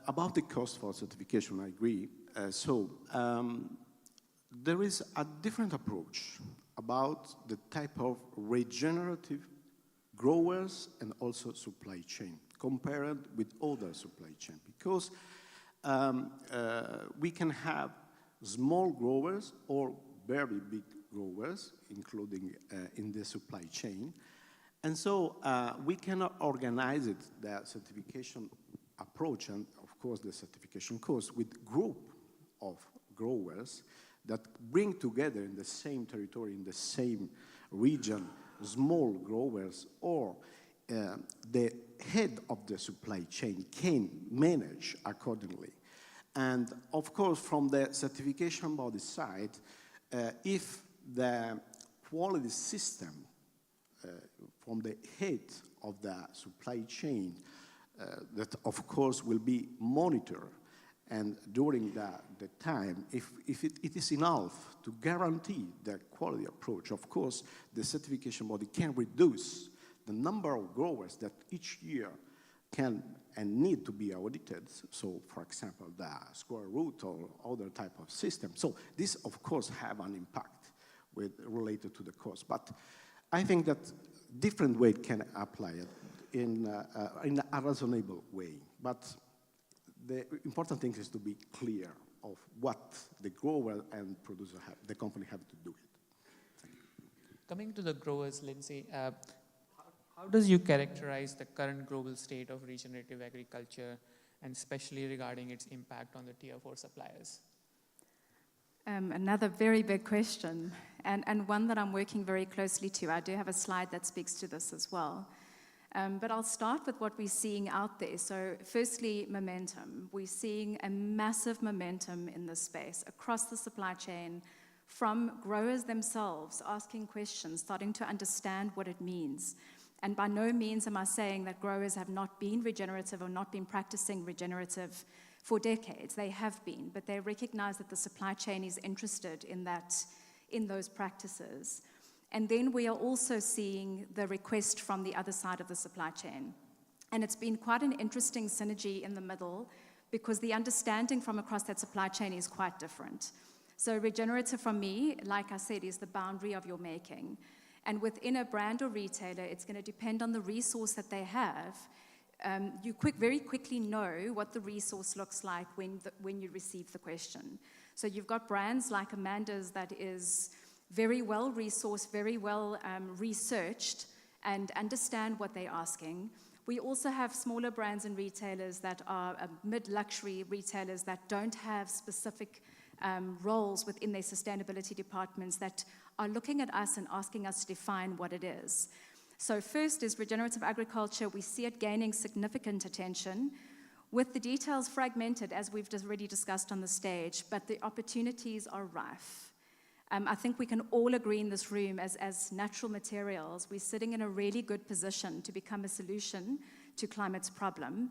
About the cost for certification, I agree. There is a different approach about the type of regenerative growers and also supply chain compared with other supply chain, because we can have small growers or very big growers, including in the supply chain. And so we cannot organize it, the certification approach and, of course, the certification course with group of growers that bring together in the same territory, in the same region, small growers, or the head of the supply chain can manage accordingly. And, of course, from the certification body side, if the quality system from the head of the supply chain that, of course, will be monitored, and during the time, if it is enough to guarantee the quality approach, of course, the certification body can reduce the number of growers that each year can and need to be audited. So, for example, the square root or other type of system. So this, of course, have an impact related to the cost. But I think that different way can apply it in a reasonable way. But the important thing is to be clear of what the grower and producer have, the company have to do it. Thank you. Coming to the growers, Lindsay, how does you characterize the current global state of regenerative agriculture, and especially regarding its impact on the Tier 4 suppliers? Another very big question, and one that I'm working very closely to. I do have a slide that speaks to this as well. But I'll start with what we're seeing out there. So firstly, momentum. We're seeing a massive momentum in this space across the supply chain, from growers themselves asking questions, starting to understand what it means. And by no means am I saying that growers have not been regenerative or not been practicing regenerative for decades. They have been, but they recognize that the supply chain is interested in those practices. And then we are also seeing the request from the other side of the supply chain. And it's been quite an interesting synergy in the middle, because the understanding from across that supply chain is quite different. So regenerative for me, like I said, is the boundary of your making. And within a brand or retailer, it's going to depend on the resource that they have. You very quickly know what the resource looks like when you receive the question. So you've got brands like Amanda's that is very well resourced, very well researched, and understand what they're asking. We also have smaller brands and retailers that are mid-luxury retailers that don't have specific roles within their sustainability departments that are looking at us and asking us to define what it is. So first is regenerative agriculture. We see it gaining significant attention, with the details fragmented, as we've already discussed on the stage, but the opportunities are rife. I think we can all agree in this room, as natural materials, we're sitting in a really good position to become a solution to climate's problem,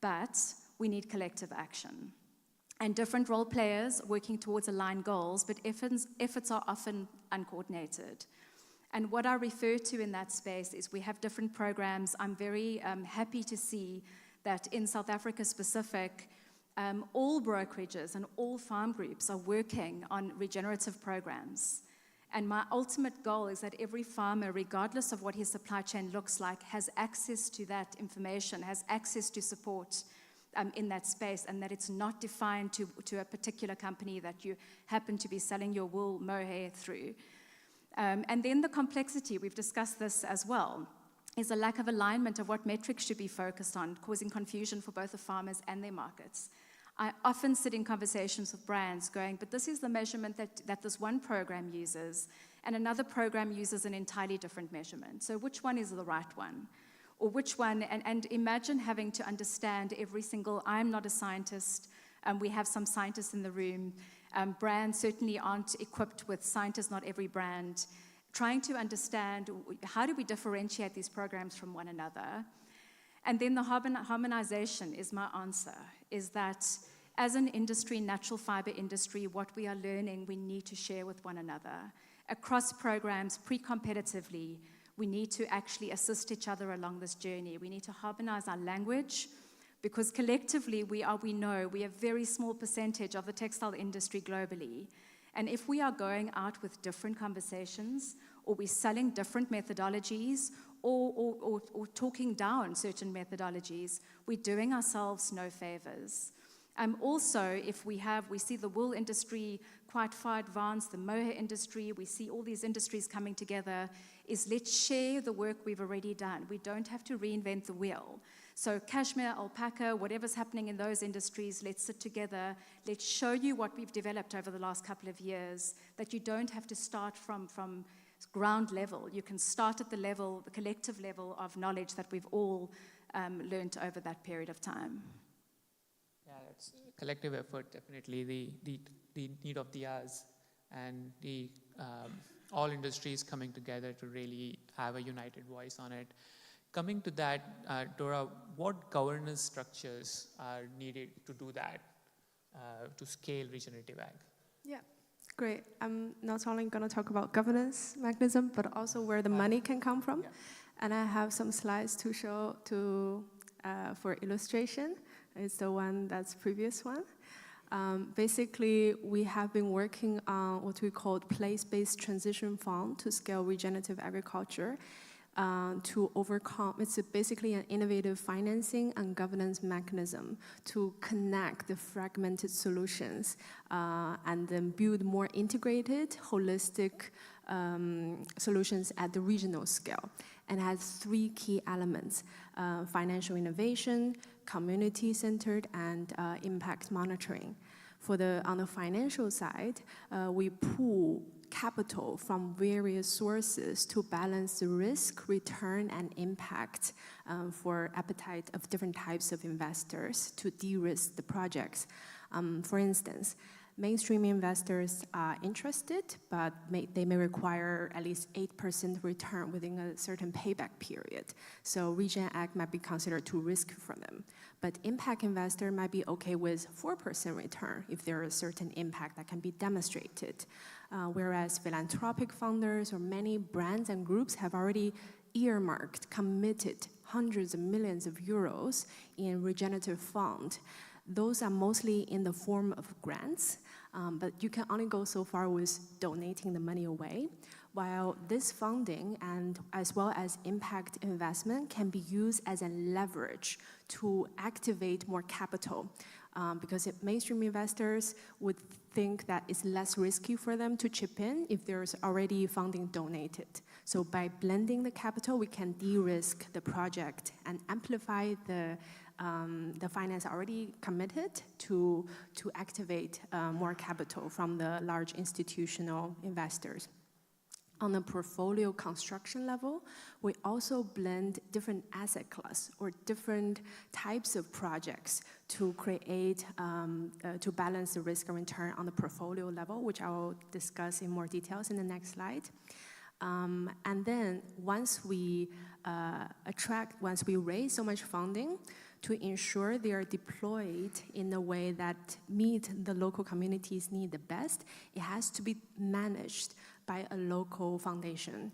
but we need collective action. And different role players working towards aligned goals, but efforts are often uncoordinated. And what I refer to in that space is we have different programs. I'm very happy to see that in South Africa specific, all brokerages and all farm groups are working on regenerative programs. And my ultimate goal is that every farmer, regardless of what his supply chain looks like, has access to that information, has access to support in that space, and that it's not defined to a particular company that you happen to be selling your wool mohair through. And then the complexity, we've discussed this as well, is a lack of alignment of what metrics should be focused on, causing confusion for both the farmers and their markets. I often sit in conversations with brands going, but this is the measurement that this one program uses, and another program uses an entirely different measurement. So which one is the right one? Or which one, and imagine having to understand every single, I'm not a scientist, we have some scientists in the room, brands certainly aren't equipped with scientists, not every brand, trying to understand how do we differentiate these programs from one another. And then the harmonization is my answer, is that as an industry, natural fiber industry, what we are learning, we need to share with one another. Across programs, pre-competitively, we need to actually assist each other along this journey. We need to harmonize our language, because collectively we know we are a very small percentage of the textile industry globally. And if we are going out with different conversations, or we're selling different methodologies, or talking down certain methodologies, we're doing ourselves no favors. Also, if we see the wool industry quite far advanced, the mohair industry, we see all these industries coming together, is let's share the work we've already done. We don't have to reinvent the wheel. So cashmere, alpaca, whatever's happening in those industries, let's sit together, let's show you what we've developed over the last couple of years, that you don't have to start from ground level. You can start at the collective level of knowledge that we've all learned over that period of time. Yeah, it's a collective effort, definitely the need of the us, and the all industries coming together to really have a united voice on it. Coming to that, Dora, what governance structures are needed to do that, to scale regenerative ag? Yeah, great. I'm not only going to talk about governance mechanism, but also where the money can come from. Yeah. And I have some slides to show for illustration. It's the one that's previous one. Basically, we have been working on what we call place-based transition fund to scale regenerative agriculture. To overcome, it's basically an innovative financing and governance mechanism to connect the fragmented solutions and then build more integrated, holistic solutions at the regional scale. And has 3 key elements: financial innovation, community-centered, and impact monitoring. On the financial side, we pool capital from various sources to balance the risk, return, and impact for appetite of different types of investors to de-risk the projects. For instance, mainstream investors are interested, but they may require at least 8% return within a certain payback period. So Regen Ag might be considered too risky for them. But impact investor might be okay with 4% return if there is a certain impact that can be demonstrated. Whereas philanthropic funders or many brands and groups have already earmarked, committed hundreds of millions of euros in regenerative fund. Those are mostly in the form of grants, but you can only go so far with donating the money away, while this funding and as well as impact investment can be used as a leverage to activate more capital. Because mainstream investors would think that it's less risky for them to chip in if there's already funding donated. So by blending the capital, we can de-risk the project and amplify the finance already committed to activate more capital from the large institutional investors. On the portfolio construction level, we also blend different asset class or different types of projects to create, to balance the risk and return on the portfolio level, which I will discuss in more details in the next slide. And then once we raise so much funding, to ensure they are deployed in a way that meet the local communities' need the best, it has to be managed by a local foundation.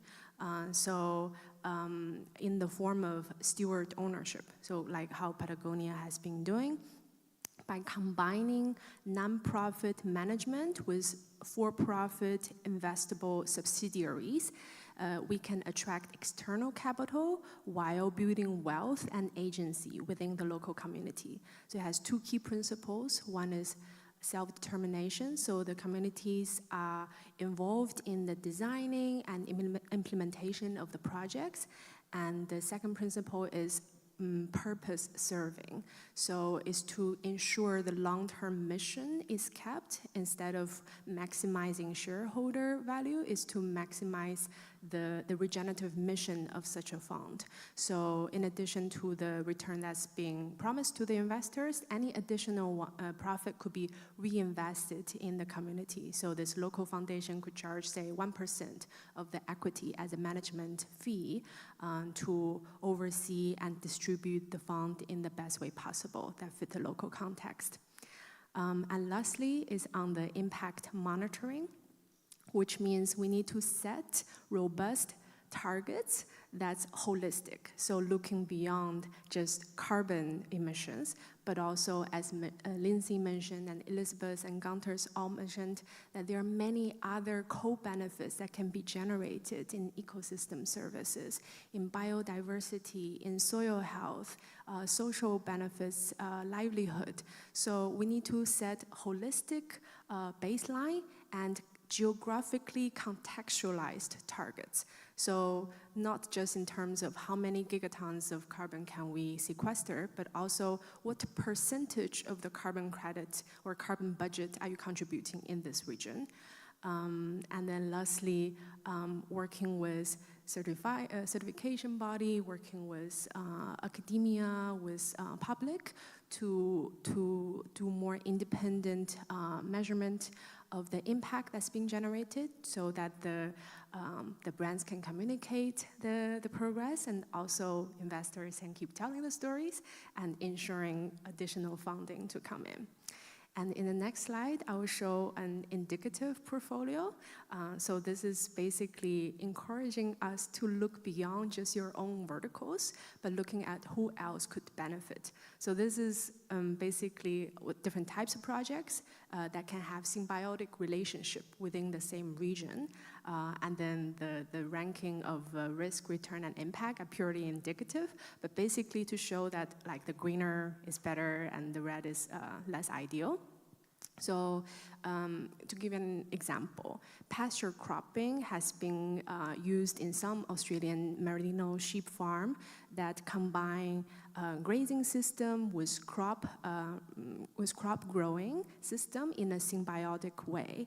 In the form of steward ownership, so like how Patagonia has been doing, by combining nonprofit management with for-profit investable subsidiaries, we can attract external capital while building wealth and agency within the local community. So it has two key principles. One is self-determination, so the communities are involved in the designing and implementation of the projects. And the second principle is purpose serving. So it's to ensure the long-term mission is kept instead of maximizing shareholder value, is to maximize the regenerative mission of such a fund. So in addition to the return that's being promised to the investors, any additional profit could be reinvested in the community. So this local foundation could charge, say, 1% of the equity as a management fee to oversee and distribute the fund in the best way possible that fit the local context. And lastly is on the impact monitoring, which means we need to set robust targets that's holistic. So looking beyond just carbon emissions, but also as Lindsay mentioned and Elizabeth and Gunter's all mentioned, that there are many other co-benefits that can be generated in ecosystem services, in biodiversity, in soil health, social benefits, livelihood. So we need to set holistic baseline and geographically contextualized targets. So not just in terms of how many gigatons of carbon can we sequester, but also what percentage of the carbon credit or carbon budget are you contributing in this region? And then lastly, working with certification body, working with academia, with public to do more independent measurement of the impact that's being generated so that the brands can communicate the progress, and also investors can keep telling the stories and ensuring additional funding to come in. And in the next slide, I will show an indicative portfolio. So this is basically encouraging us to look beyond just your own verticals, but looking at who else could benefit. So this is basically with different types of projects that can have symbiotic relationship within the same region. And then the ranking of risk, return, and impact are purely indicative, but basically to show that like the greener is better and the red is less ideal. So to give an example, pasture cropping has been used in some Australian merino sheep farm that combine grazing system with crop growing system in a symbiotic way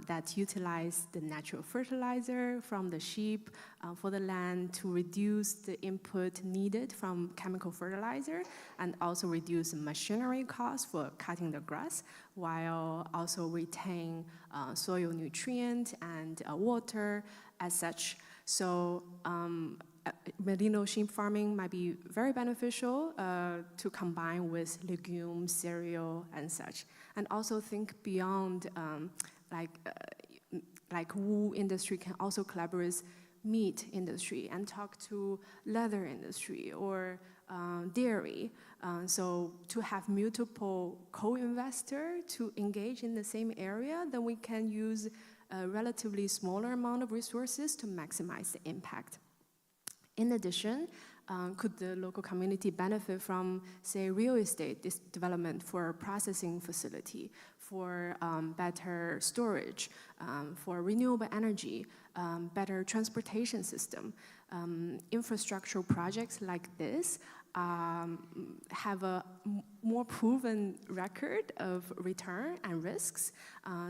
that utilize the natural fertilizer from the sheep for the land to reduce the input needed from chemical fertilizer and also reduce machinery costs for cutting the grass while also retain soil nutrient and water as such. So merino sheep farming might be very beneficial to combine with legumes, cereal, and such. And also think beyond, like wool industry can also collaborate with meat industry and talk to leather industry or dairy. So to have multiple co-investors to engage in the same area, then we can use a relatively smaller amount of resources to maximize the impact. In addition, could the local community benefit from, say, real estate development for a processing facility, for better storage, for renewable energy, better transportation system? Infrastructural projects like this have a more proven record of return and risks,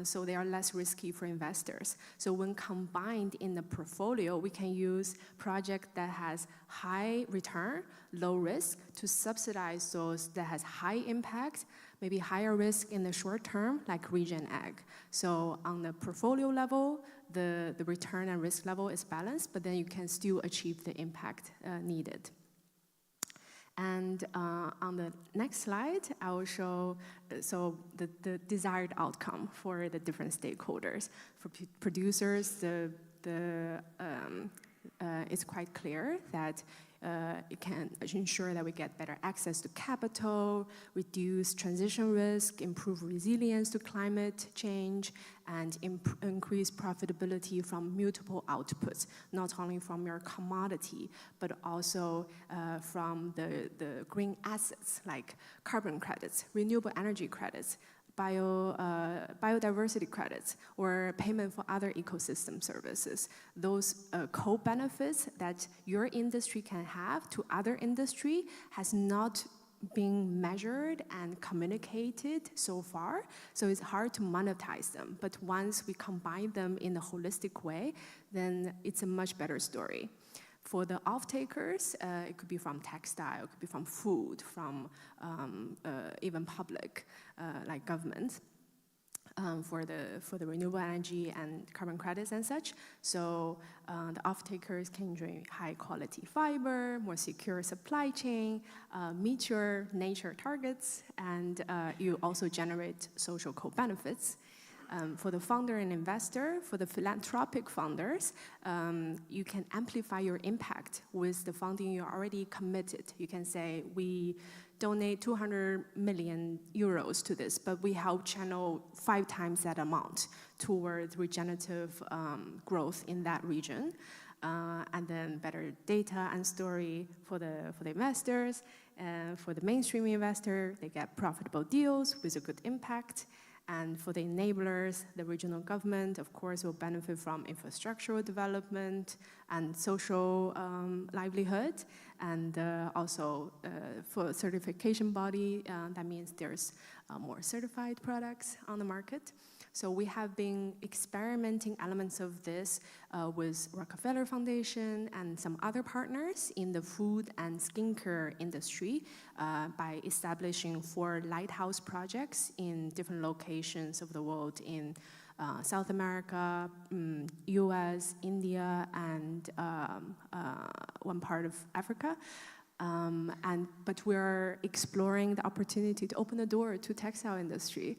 so they are less risky for investors. So when combined in the portfolio, we can use project that has high return, low risk to subsidize those that has high impact, maybe higher risk in the short term, like regen ag. So on the portfolio level, the return and risk level is balanced, but then you can still achieve the impact needed. And on the next slide, I will show the desired outcome for the different stakeholders. For producers, the it's quite clear that it can ensure that we get better access to capital, reduce transition risk, improve resilience to climate change, and increase profitability from multiple outputs, not only from your commodity, but also from the green assets like carbon credits, renewable energy credits, biodiversity credits, or payment for other ecosystem services. Those co-benefits that your industry can have to other industry has not been measured and communicated so far, so it's hard to monetize them. But once we combine them in a holistic way, then it's a much better story. For the off-takers, it could be from textile, it could be from food, from even public, like governments, for the renewable energy and carbon credits and such. So the off-takers can enjoy high-quality fiber, more secure supply chain, meet your nature targets, and you also generate social co-benefits. For the founder and investor, for the philanthropic founders, you can amplify your impact with the funding you're already committed. You can say, we donate 200 million euros to this, but we help channel 5 times that amount towards regenerative growth in that region. And then better data and story for the investors. For the mainstream investor, they get profitable deals with a good impact. And for the enablers, the regional government, of course, will benefit from infrastructural development and social livelihood. And also for certification body, that means there's more certified products on the market. So we have been experimenting elements of this with Rockefeller Foundation and some other partners in the food and skincare industry by establishing 4 lighthouse projects in different locations of the world in South America, US, India, and one part of Africa. But we're exploring the opportunity to open the door to textile industry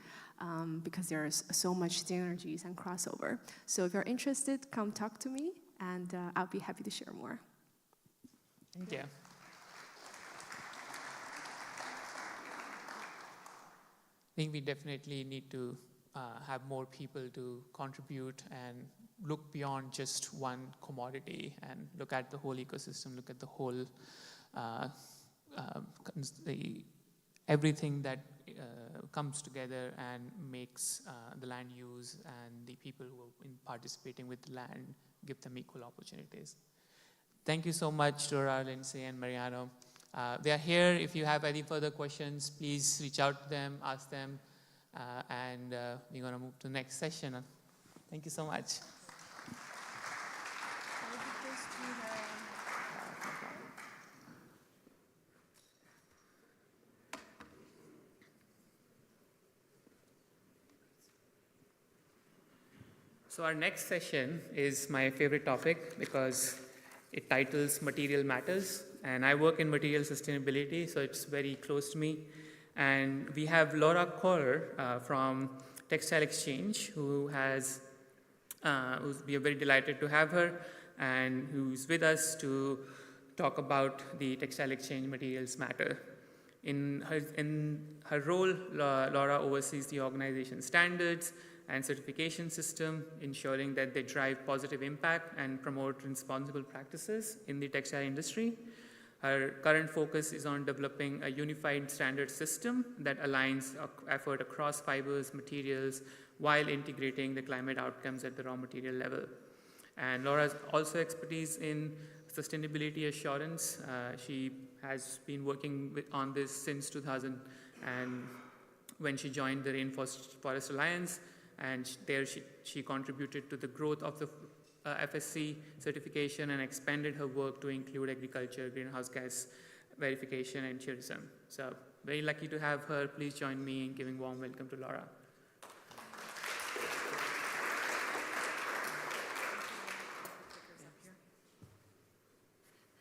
because there's so much synergies and crossover. So if you're interested, come talk to me, and I'll be happy to share more. Thank you. I think we definitely need to have more people to contribute and look beyond just one commodity and look at the whole ecosystem, look at the whole everything that comes together and makes the land use and the people who are participating with the land, give them equal opportunities. Thank you so much, Laura, Lindsay, and Mariano. They are here. If you have any further questions, please reach out to them, ask them, and we're going to move to the next session. Thank you so much. So our next session is my favorite topic because it titles Material Matters, and I work in material sustainability, so it's very close to me. And we have Laura Kohler from Textile Exchange, who has, we are very delighted to have her, and who's with us to talk about the Textile Exchange Materials Matter. In her role, Laura oversees the organization standards and certification system, ensuring that they drive positive impact and promote responsible practices in the textile industry. Her current focus is on developing a unified standard system that aligns effort across fibers, materials, while integrating the climate outcomes at the raw material level. And Laura's also expertise in sustainability assurance. She has been working on this since 2000, and when she joined the Rainforest Alliance, and there she contributed to the growth of the FSC certification and expanded her work to include agriculture, greenhouse gas verification, and tourism. So very lucky to have her. Please join me in giving warm welcome to Laura.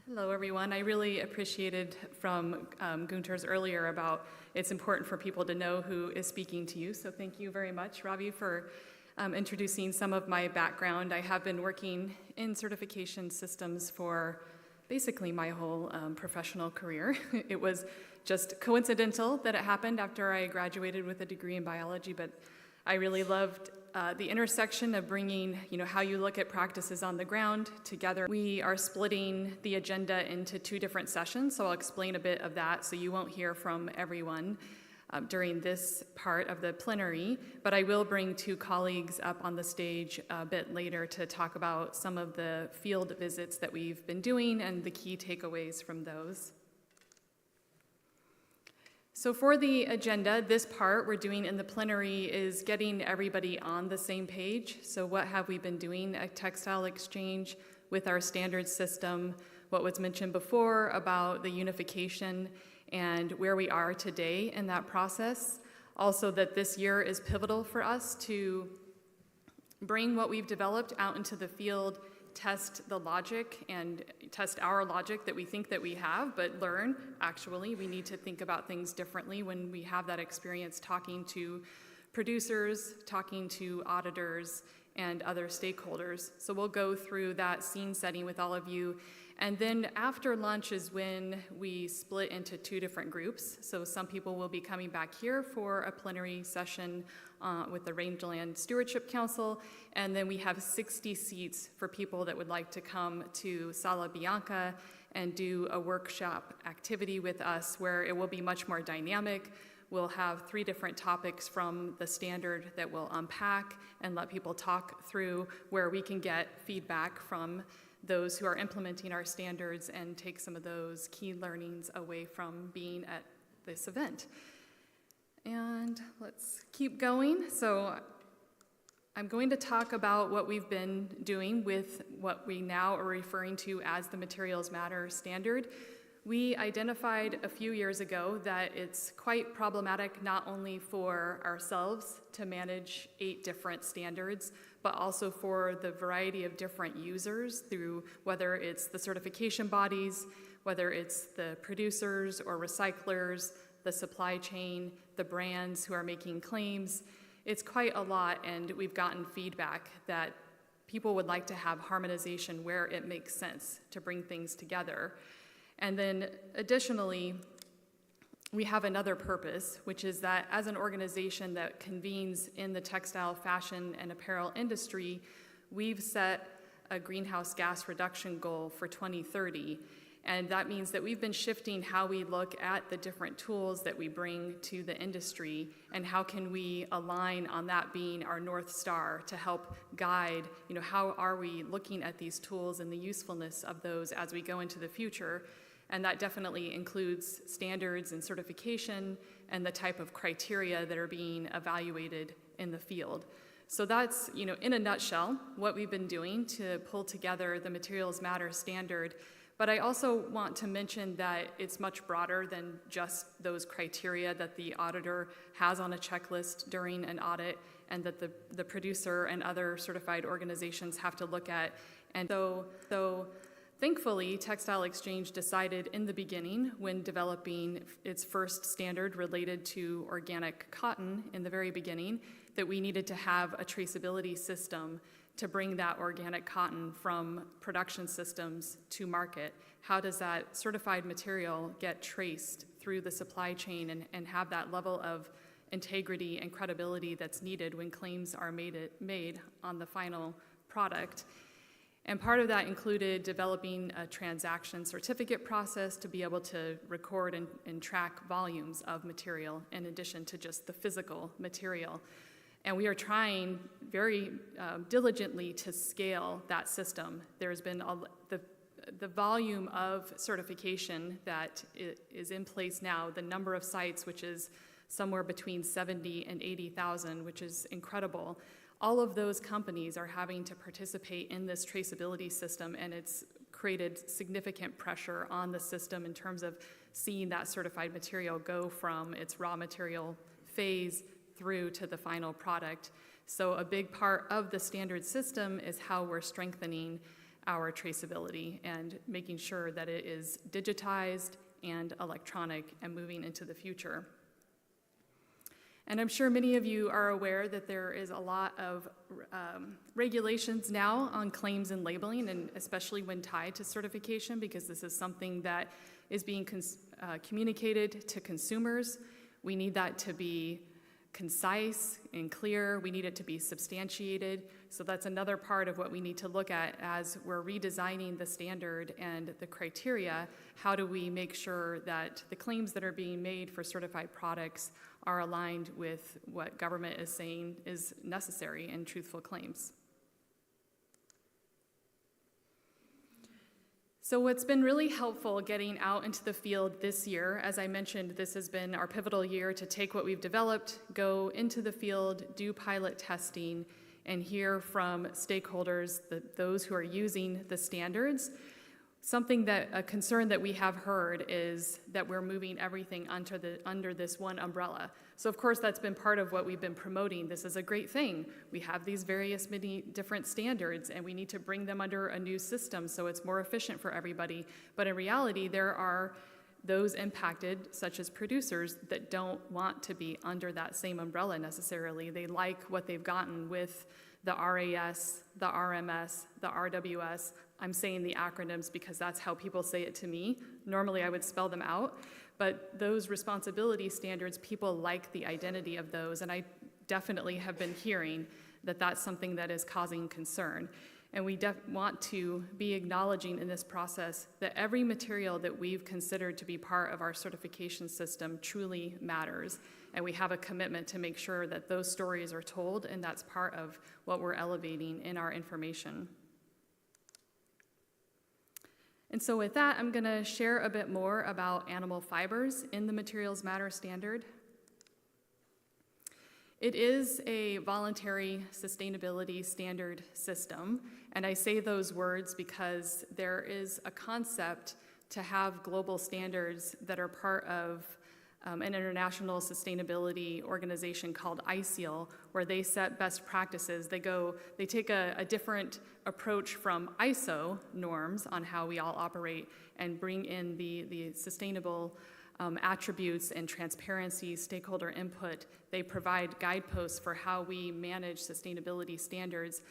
Hello, everyone. I really appreciated from Gunter's earlier about it's important for people to know who is speaking to you. So thank you very much, Ravi, for introducing some of my background. I have been working in certification systems for basically my whole professional career. It was just coincidental that it happened after I graduated with a degree in biology, but I really loved the intersection of bringing, how you look at practices on the ground together. We are splitting the agenda into 2 different sessions, so I'll explain a bit of that so you won't hear from everyone during this part of the plenary, but I will bring 2 colleagues up on the stage a bit later to talk about some of the field visits that we've been doing and the key takeaways from those. So for the agenda, this part we're doing in the plenary is getting everybody on the same page. So what have we been doing at Textile Exchange with our standard system, what was mentioned before about the unification and where we are today in that process. Also that this year is pivotal for us to bring what we've developed out into the field, test the logic and test our logic that we think that we have, but learn, actually, we need to think about things differently when we have that experience talking to producers, talking to auditors, and other stakeholders. So we'll go through that scene setting with all of you. And then after lunch is when we split into 2 different groups. So some people will be coming back here for a plenary session with the Rangeland Stewardship Council. And then we have 60 seats for people that would like to come to Sala Bianca and do a workshop activity with us where it will be much more dynamic. We'll have 3 different topics from the standard that we'll unpack and let people talk through where we can get feedback from those who are implementing our standards and take some of those key learnings away from being at this event. And let's keep going. So I'm going to talk about what we've been doing with what we now are referring to as the Materials Matter standard. We identified a few years ago that it's quite problematic not only for ourselves to manage 8 different standards, but also for the variety of different users through whether it's the certification bodies, whether it's the producers or recyclers, the supply chain, the brands who are making claims. It's quite a lot, and we've gotten feedback that people would like to have harmonization where it makes sense to bring things together. And then additionally, we have another purpose, which is that as an organization that convenes in the textile, fashion, and apparel industry, we've set a greenhouse gas reduction goal for 2030. And that means that we've been shifting how we look at the different tools that we bring to the industry and how can we align on that being our North Star to help guide, how are we looking at these tools and the usefulness of those as we go into the future. And that definitely includes standards and certification and the type of criteria that are being evaluated in the field. So that's, in a nutshell, what we've been doing to pull together the Materials Matter standard. But I also want to mention that it's much broader than just those criteria that the auditor has on a checklist during an audit and that the producer and other certified organizations have to look at. And so thankfully, Textile Exchange decided in the beginning, when developing its first standard related to organic cotton in the very beginning, that we needed to have a traceability system to bring that organic cotton from production systems to market. How does that certified material get traced through the supply chain and have that level of integrity and credibility that's needed when claims are made on the final product? And part of that included developing a transaction certificate process to be able to record and track volumes of material in addition to just the physical material. And we are trying very diligently to scale that system. There's been the volume of certification that is in place now, the number of sites, which is somewhere between 70 and 80,000, which is incredible. All of those companies are having to participate in this traceability system, and it's created significant pressure on the system in terms of seeing that certified material go from its raw material phase through to the final product. So a big part of the standard system is how we're strengthening our traceability and making sure that it is digitized and electronic and moving into the future. And I'm sure many of you are aware that there is a lot of regulations now on claims and labeling, and especially when tied to certification, because this is something that is being communicated to consumers. We need that to be concise and clear. We need it to be substantiated. So that's another part of what we need to look at as we're redesigning the standard and the criteria. How do we make sure that the claims that are being made for certified products are aligned with what government is saying is necessary in truthful claims? So what's been really helpful getting out into the field this year, as I mentioned, this has been our pivotal year to take what we've developed, go into the field, do pilot testing, and hear from stakeholders, those who are using the standards. A concern that we have heard is that we're moving everything under this one umbrella. So of course that's been part of what we've been promoting. This is a great thing. We have these many different standards and we need to bring them under a new system so it's more efficient for everybody. But in reality, there are those impacted, such as producers, that don't want to be under that same umbrella necessarily. They like what they've gotten with the RAS, the RMS, the RWS. I'm saying the acronyms because that's how people say it to me. Normally I would spell them out, but those responsibility standards, people like the identity of those, and I definitely have been hearing that that's something that is causing concern. And we want to be acknowledging in this process that every material that we've considered to be part of our certification system truly matters. And we have a commitment to make sure that those stories are told, and that's part of what we're elevating in our information. And so with that, I'm going to share a bit more about animal fibers in the Materials Matter standard. It is a voluntary sustainability standard system, and I say those words because there is a concept to have global standards that are part of an international sustainability organization called ISEAL, where they set best practices. They take a different approach from ISO norms on how we all operate and bring in the sustainable attributes and transparency, stakeholder input. They provide guideposts for how we manage sustainability standards.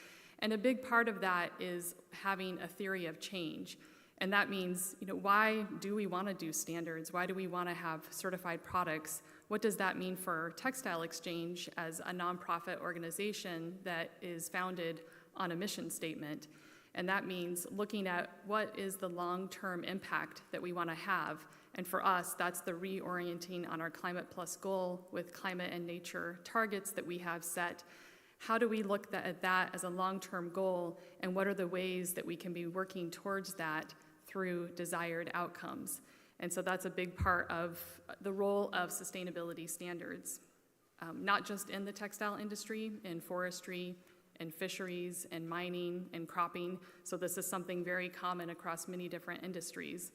And a big part of that is having a theory of change. And that means, why do we want to do standards? Why do we want to have certified products? What does that mean for Textile Exchange as a nonprofit organization that is founded on a mission statement? And that means looking at what is the long-term impact that we want to have. And for us, that's the reorienting on our Climate Plus goal with climate and nature targets that we have set. How do we look at that as a long-term goal, and what are the ways that we can be working towards that through desired outcomes? And so that's a big part of the role of sustainability standards, not just in the textile industry, in forestry, in fisheries, in mining, in cropping. So this is something very common across many different industries.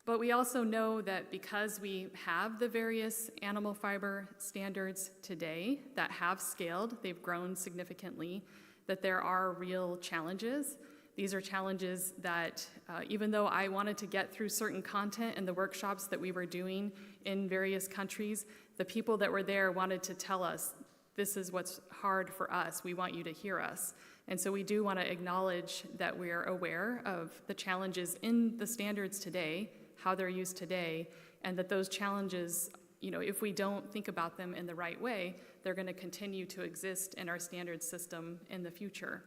But we also know that because we have the various animal fiber standards today that have scaled, they've grown significantly, that there are real challenges. These are challenges that even though I wanted to get through certain content in the workshops that we were doing in various countries, the people that were there wanted to tell us, this is what's hard for us, we want you to hear us. And so we do want to acknowledge that we are aware of the challenges in the standards today, how they're used today, and that those challenges, if we don't think about them in the right way, they're going to continue to exist in our standard system in the future.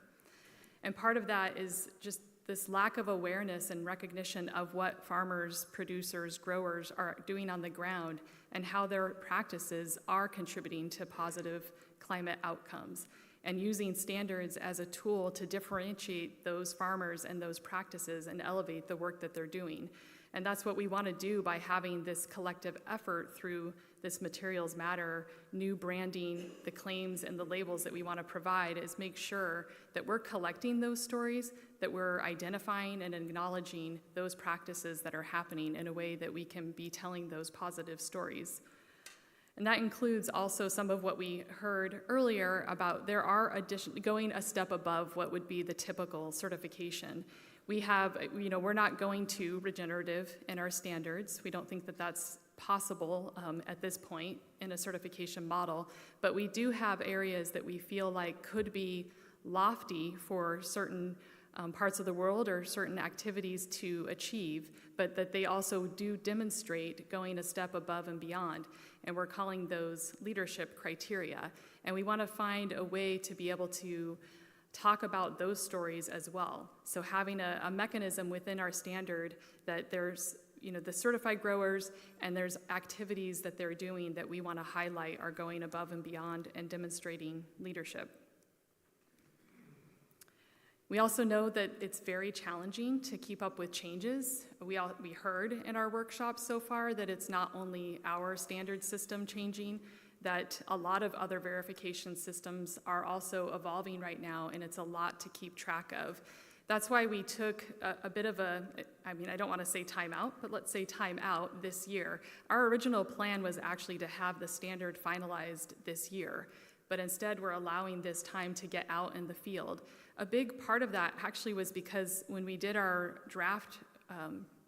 And part of that is just this lack of awareness and recognition of what farmers, producers, growers are doing on the ground and how their practices are contributing to positive climate outcomes, and using standards as a tool to differentiate those farmers and those practices and elevate the work that they're doing. And that's what we want to do by having this collective effort through this Materials Matter, new branding, the claims and the labels that we want to provide, is make sure that we're collecting those stories, that we're identifying and acknowledging those practices that are happening in a way that we can be telling those positive stories. And that includes also some of what we heard earlier about there are going a step above what would be the typical certification. We have, we're not going to regenerative in our standards. We don't think that that's possible at this point in a certification model, but we do have areas that we feel like could be lofty for certain parts of the world or certain activities to achieve, but that they also do demonstrate going a step above and beyond. And we're calling those leadership criteria. And we want to find a way to be able to talk about those stories as well. So having a mechanism within our standard that there's the certified growers and there's activities that they're doing that we want to highlight are going above and beyond and demonstrating leadership. We also know that it's very challenging to keep up with changes. We heard in our workshops so far that it's not only our standard system changing, that a lot of other verification systems are also evolving right now, and it's a lot to keep track of. That's why we took a bit of I don't want to say time out, but let's say time out this year. Our original plan was actually to have the standard finalized this year, but instead we're allowing this time to get out in the field. A big part of that actually was because when we did our draft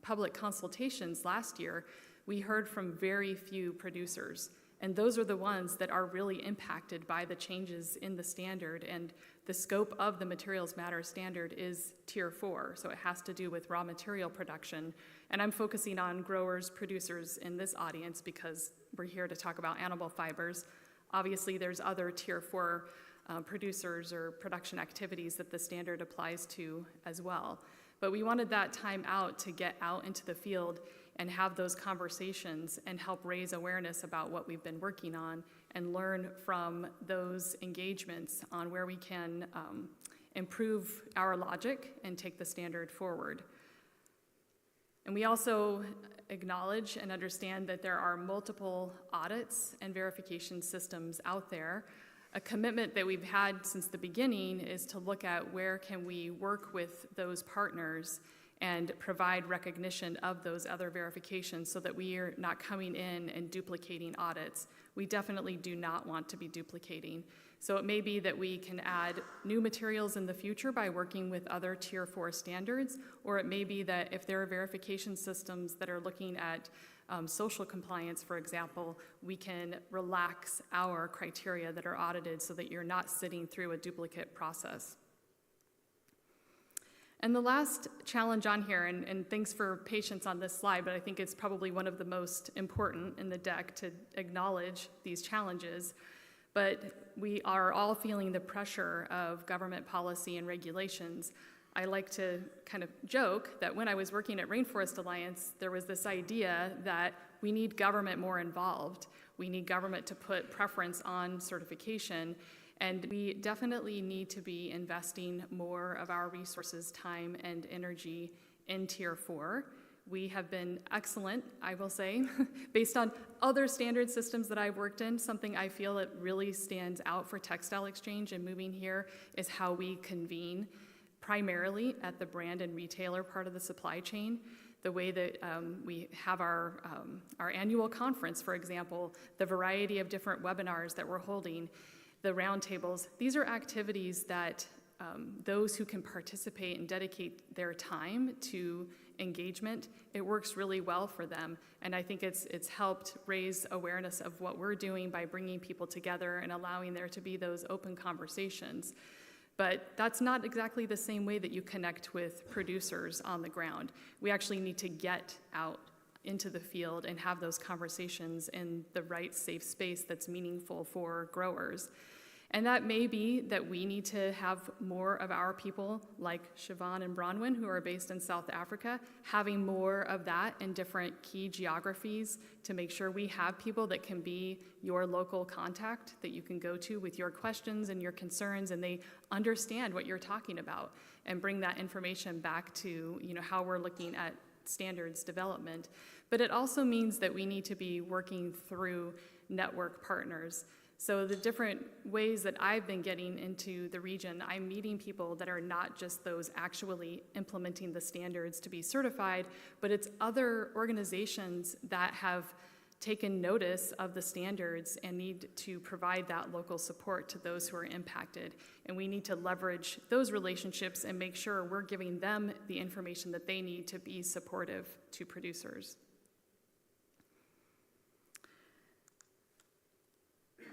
public consultations last year, we heard from very few producers. And those are the ones that are really impacted by the changes in the standard. And the scope of the Materials Matter standard is Tier 4, so it has to do with raw material production. And I'm focusing on growers, producers in this audience because we're here to talk about animal fibers. Obviously, there's other Tier 4 producers or production activities that the standard applies to as well. But we wanted that time out to get out into the field and have those conversations and help raise awareness about what we've been working on and learn from those engagements on where we can improve our logic and take the standard forward. And we also acknowledge and understand that there are multiple audits and verification systems out there. A commitment that we've had since the beginning is to look at where can we work with those partners and provide recognition of those other verifications so that we are not coming in and duplicating audits. We definitely do not want to be duplicating. So it may be that we can add new materials in the future by working with other Tier 4 standards, or it may be that if there are verification systems that are looking at social compliance, for example, we can relax our criteria that are audited so that you're not sitting through a duplicate process. And the last challenge on here, and thanks for patience on this slide, but I think it's probably one of the most important in the deck to acknowledge these challenges, but we are all feeling the pressure of government policy and regulations. I like to kind of joke that when I was working at Rainforest Alliance, there was this idea that we need government more involved. We need government to put preference on certification. And we definitely need to be investing more of our resources, time, and energy in Tier 4. We have been excellent, I will say, based on other standard systems that I've worked in. Something I feel that really stands out for Textile Exchange and moving here is how we convene primarily at the brand and retailer part of the supply chain. The way that we have our annual conference, for example, the variety of different webinars that we're holding, the roundtables, these are activities that those who can participate and dedicate their time to engagement, it works really well for them. And I think it's helped raise awareness of what we're doing by bringing people together and allowing there to be those open conversations. But that's not exactly the same way that you connect with producers on the ground. We actually need to get out into the field and have those conversations in the right safe space that's meaningful for growers. And that may be that we need to have more of our people, like Siobhan and Bronwyn, who are based in South Africa, having more of that in different key geographies to make sure we have people that can be your local contact that you can go to with your questions and your concerns, and they understand what you're talking about and bring that information back to how we're looking at standards development. But it also means that we need to be working through network partners. So the different ways that I've been getting into the region, I'm meeting people that are not just those actually implementing the standards to be certified, but it's other organizations that have taken notice of the standards and need to provide that local support to those who are impacted. And we need to leverage those relationships and make sure we're giving them the information that they need to be supportive to producers.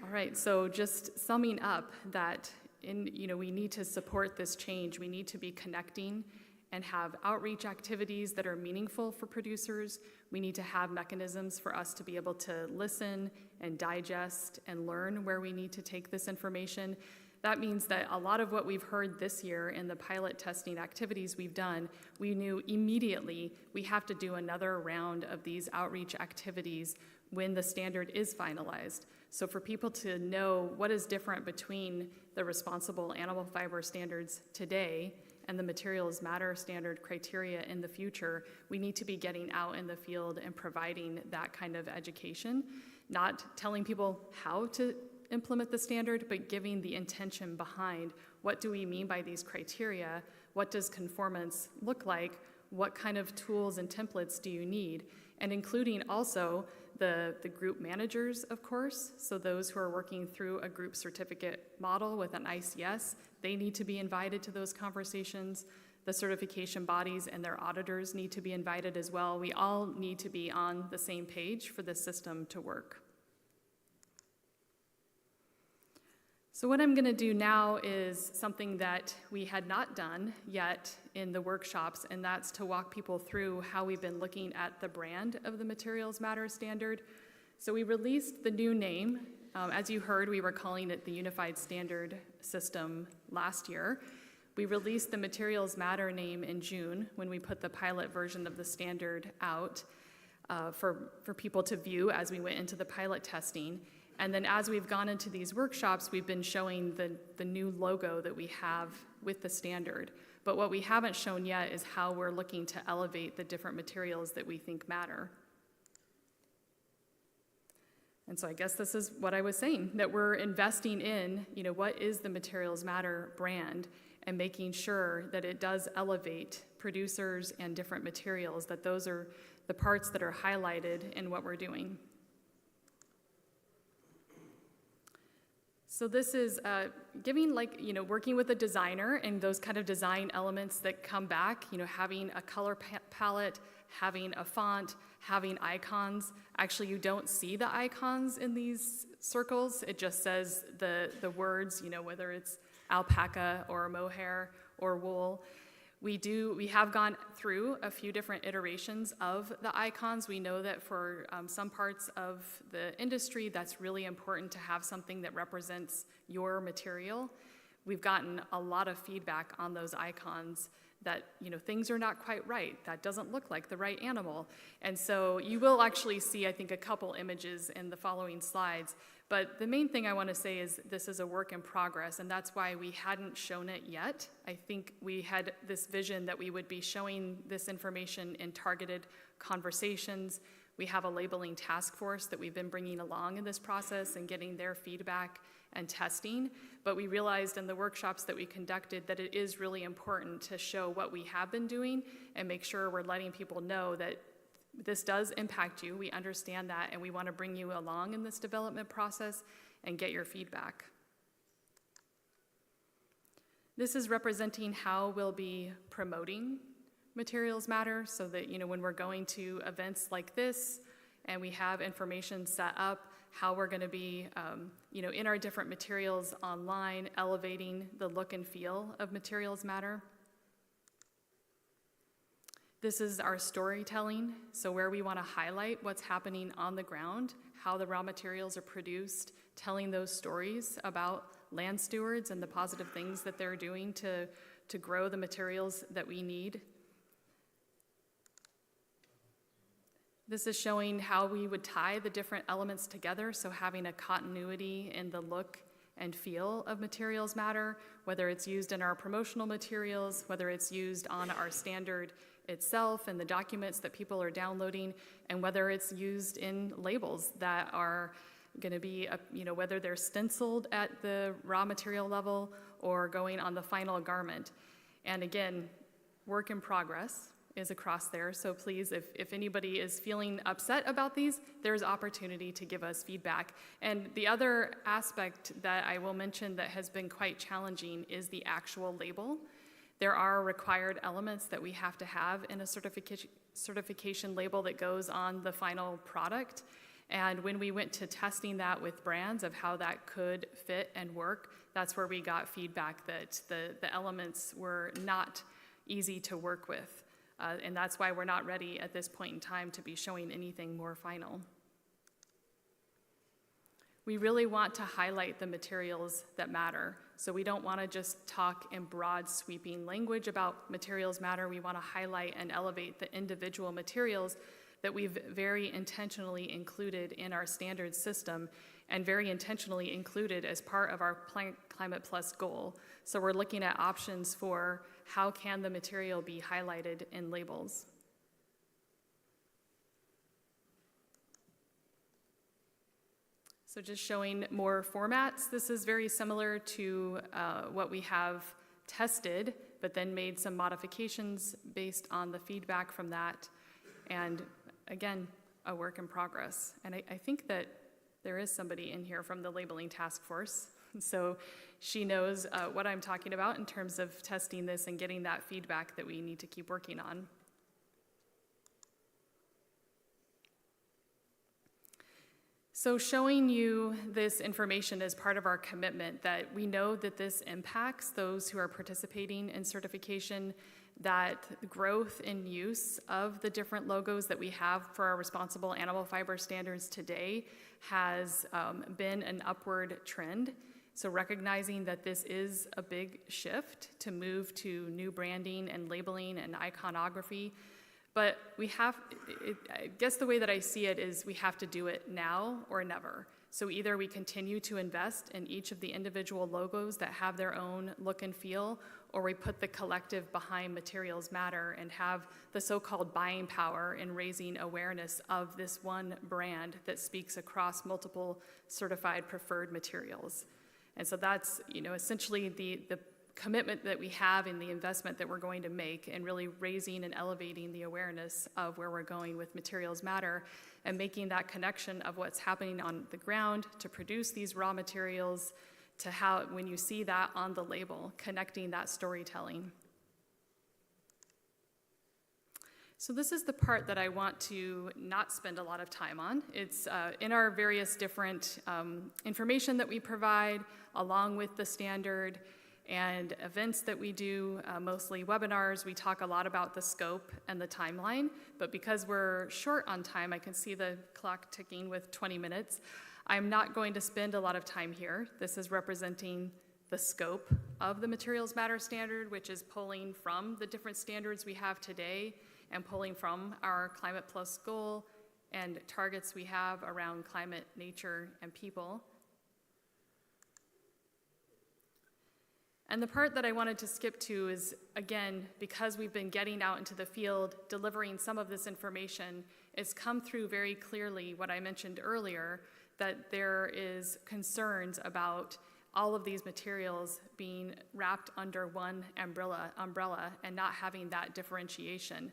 All right, so just summing up that we need to support this change. We need to be connecting and have outreach activities that are meaningful for producers. We need to have mechanisms for us to be able to listen and digest and learn where we need to take this information. That means that a lot of what we've heard this year in the pilot testing activities we've done, we knew immediately we have to do another round of these outreach activities when the standard is finalized. So for people to know what is different between the responsible animal fiber standards today and the materials matter standard criteria in the future, we need to be getting out in the field and providing that kind of education, not telling people how to implement the standard, but giving the intention behind what do we mean by these criteria, what does conformance look like, what kind of tools and templates do you need, and including also the group managers, of course, so those who are working through a group certificate model with an ICS, they need to be invited to those conversations. The certification bodies and their auditors need to be invited as well. We all need to be on the same page for this system to work. So what I'm going to do now is something that we had not done yet in the workshops, and that's to walk people through how we've been looking at the brand of the Materials Matter standard. So we released the new name. As you heard, we were calling it the Unified Standard System last year. We released the Materials Matter name in June when we put the pilot version of the standard out for people to view as we went into the pilot testing. And then as we've gone into these workshops, we've been showing the new logo that we have with the standard. But what we haven't shown yet is how we're looking to elevate the different materials that we think matter. And so I guess this is what I was saying, that we're investing in, what is the Materials Matter brand, and making sure that it does elevate producers and different materials, that those are the parts that are highlighted in what we're doing. So this is giving, working with a designer and those kind of design elements that come back, having a color palette, having a font, having icons. Actually, you don't see the icons in these circles. It just says the words, whether it's alpaca or mohair or wool. We have gone through a few different iterations of the icons. We know that for some parts of the industry, that's really important to have something that represents your material. We've gotten a lot of feedback on those icons that, things are not quite right. That doesn't look like the right animal. And so you will actually see, I think, a couple images in the following slides. But the main thing I want to say is this is a work in progress, and that's why we hadn't shown it yet. I think we had this vision that we would be showing this information in targeted conversations. We have a labeling task force that we've been bringing along in this process and getting their feedback and testing. But we realized in the workshops that we conducted that it is really important to show what we have been doing and make sure we're letting people know that this does impact you. We understand that, and we want to bring you along in this development process and get your feedback. This is representing how we'll be promoting Materials Matter, so that when we're going to events like this and we have information set up, how we're going to be in our different materials online, elevating the look and feel of Materials Matter. This is our storytelling, so where we want to highlight what's happening on the ground, how the raw materials are produced, telling those stories about land stewards and the positive things that they're doing to grow the materials that we need. This is showing how we would tie the different elements together, so having a continuity in the look and feel of Materials Matter, whether it's used in our promotional materials, whether it's used on our standard itself and the documents that people are downloading, and whether it's used in labels that are going to be, whether they're stenciled at the raw material level or going on the final garment. And again, work in progress is across there, so please, if anybody is feeling upset about these, there's opportunity to give us feedback. And the other aspect that I will mention that has been quite challenging is the actual label. There are required elements that we have to have in a certification label that goes on the final product. And when we went to testing that with brands of how that could fit and work, that's where we got feedback that the elements were not easy to work with. And that's why we're not ready at this point in time to be showing anything more final. We really want to highlight the materials that matter. So we don't want to just talk in broad sweeping language about materials matter. We want to highlight and elevate the individual materials that we've very intentionally included in our standard system and very intentionally included as part of our Climate Plus goal. So we're looking at options for how can the material be highlighted in labels. So just showing more formats. This is very similar to what we have tested, but then made some modifications based on the feedback from that. And again, a work in progress. And I think that there is somebody in here from the labeling task force. So she knows what I'm talking about in terms of testing this and getting that feedback that we need to keep working on. So showing you this information as part of our commitment that we know that this impacts those who are participating in certification, that growth in use of the different logos that we have for our responsible animal fiber standards today has been an upward trend. So recognizing that this is a big shift to move to new branding and labeling and iconography. But we have, I guess the way that I see it is we have to do it now or never. So either we continue to invest in each of the individual logos that have their own look and feel, or we put the collective behind Materials Matter and have the so-called buying power in raising awareness of this one brand that speaks across multiple certified preferred materials. And so that's, essentially the commitment that we have in the investment that we're going to make and really raising and elevating the awareness of where we're going with Materials Matter and making that connection of what's happening on the ground to produce these raw materials to how, when you see that on the label, connecting that storytelling. So this is the part that I want to not spend a lot of time on. It's in our various different information that we provide along with the standard and events that we do, mostly webinars. We talk a lot about the scope and the timeline, but because we're short on time, I can see the clock ticking with 20 minutes. I'm not going to spend a lot of time here. This is representing the scope of the Materials Matter standard, which is pulling from the different standards we have today and pulling from our Climate Plus goal and targets we have around climate, nature, and people. And the part that I wanted to skip to is, again, because we've been getting out into the field, delivering some of this information, it's come through very clearly what I mentioned earlier, that there is concerns about all of these materials being wrapped under one umbrella and not having that differentiation.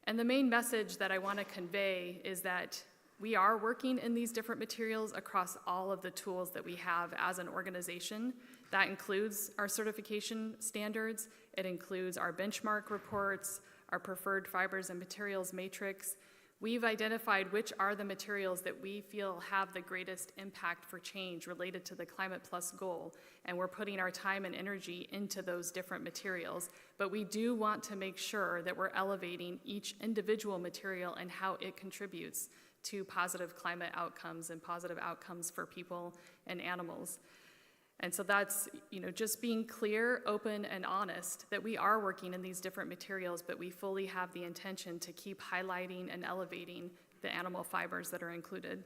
And the main message that I want to convey is that we are working in these different materials across all of the tools that we have as an organization. That includes our certification standards, it includes our benchmark reports, our preferred fibers and materials matrix. We've identified which are the materials that we feel have the greatest impact for change related to the Climate Plus goal, and we're putting our time and energy into those different materials. But we do want to make sure that we're elevating each individual material and how it contributes to positive climate outcomes and positive outcomes for people and animals. And so that's, just being clear, open, and honest that we are working in these different materials, but we fully have the intention to keep highlighting and elevating the animal fibers that are included.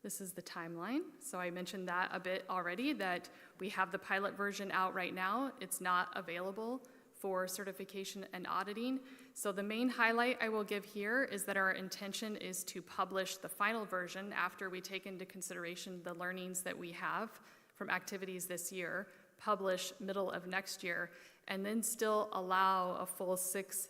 This is the timeline. So I mentioned that a bit already, that we have the pilot version out right now. It's not available for certification and auditing. So the main highlight I will give here is that our intention is to publish the final version after we take into consideration the learnings that we have from activities this year, publish middle of next year, and then still allow a full 6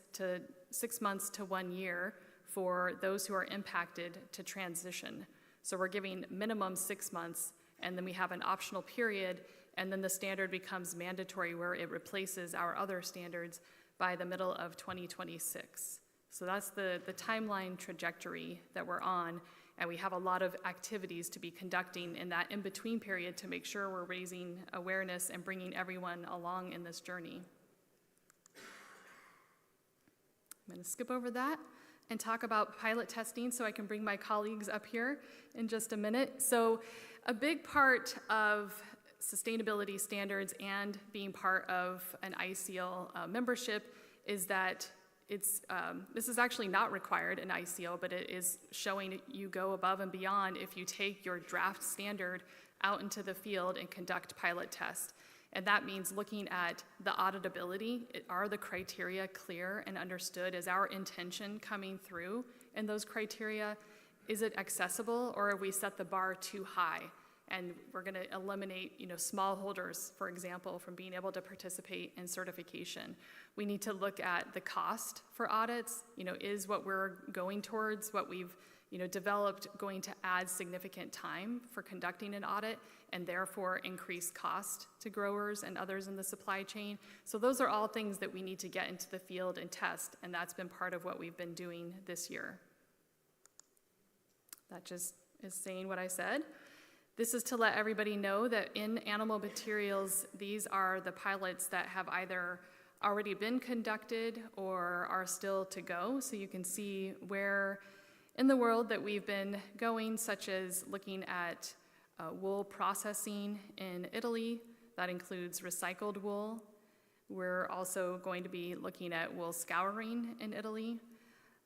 months to 1 year for those who are impacted to transition. So we're giving minimum 6 months, and then we have an optional period, and then the standard becomes mandatory where it replaces our other standards by the middle of 2026. So that's the timeline trajectory that we're on, and we have a lot of activities to be conducting in that in-between period to make sure we're raising awareness and bringing everyone along in this journey. I'm going to skip over that and talk about pilot testing so I can bring my colleagues up here in just a minute. So a big part of sustainability standards and being part of an ICL membership is that this is actually not required in ICL, but it is showing you go above and beyond if you take your draft standard out into the field and conduct pilot tests. And that means looking at the auditability. Are the criteria clear and understood? Is our intention coming through in those criteria? Is it accessible, or have we set the bar too high? And we're going to eliminate, smallholders, for example, from being able to participate in certification. We need to look at the cost for audits. Is what we're going towards, what we've developed, going to add significant time for conducting an audit and therefore increase cost to growers and others in the supply chain? So those are all things that we need to get into the field and test, and that's been part of what we've been doing this year. That just is saying what I said. This is to let everybody know that in animal materials, these are the pilots that have either already been conducted or are still to go. So you can see where in the world that we've been going, such as looking at wool processing in Italy. That includes recycled wool. We're also going to be looking at wool scouring in Italy.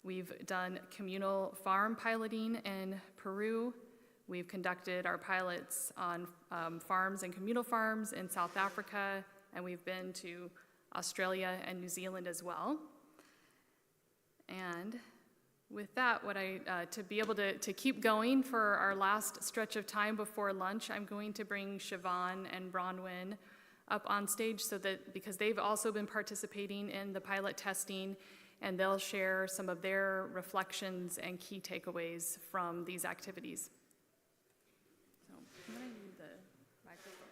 We've done communal farm piloting in Peru. We've conducted our pilots on farms and communal farms in South Africa, and we've been to Australia and New Zealand as well. And with that, to be able to keep going for our last stretch of time before lunch, I'm going to bring Siobhan and Bronwyn up on stage because they've also been participating in the pilot testing, and they'll share some of their reflections and key takeaways from these activities. So I'm going to need the microphone.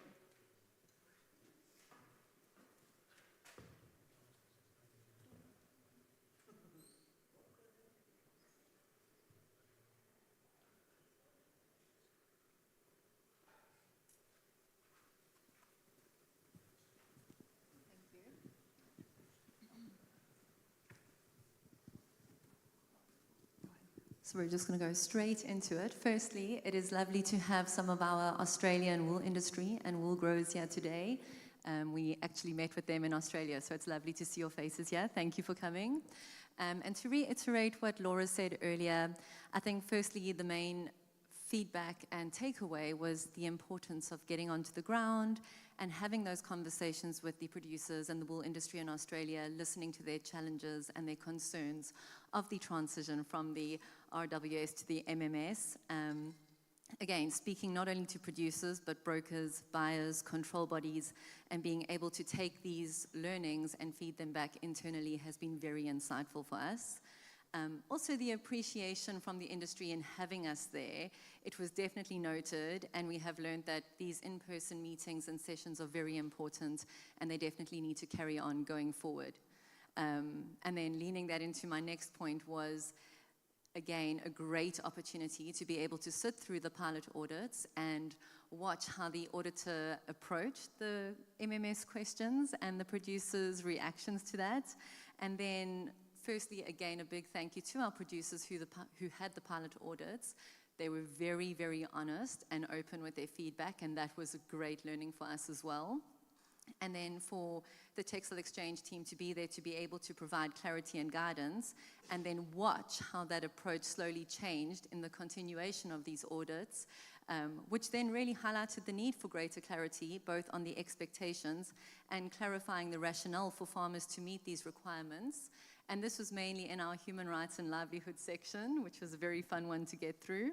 So we're just going to go straight into it. Firstly, it is lovely to have some of our Australian wool industry and wool growers here today. We actually met with them in Australia, so it's lovely to see your faces here. Thank you for coming. And to reiterate what Laura said earlier, I think firstly the main feedback and takeaway was the importance of getting onto the ground and having those conversations with the producers and the wool industry in Australia, listening to their challenges and their concerns of the transition from the RWS to the MMS. Again, speaking not only to producers, but brokers, buyers, control bodies, and being able to take these learnings and feed them back internally has been very insightful for us. Also, the appreciation from the industry in having us there, it was definitely noted, and we have learned that these in-person meetings and sessions are very important, and they definitely need to carry on going forward. And then leaning that into my next point was, again, a great opportunity to be able to sit through the pilot audits and watch how the auditor approached the MMS questions and the producers' reactions to that. And then firstly, again, a big thank you to our producers who had the pilot audits. They were very, very honest and open with their feedback, and that was a great learning for us as well. And then for the Textile Exchange team to be there, to be able to provide clarity and guidance, and then watch how that approach slowly changed in the continuation of these audits, which then really highlighted the need for greater clarity, both on the expectations and clarifying the rationale for farmers to meet these requirements. And this was mainly in our human rights and livelihood section, which was a very fun one to get through.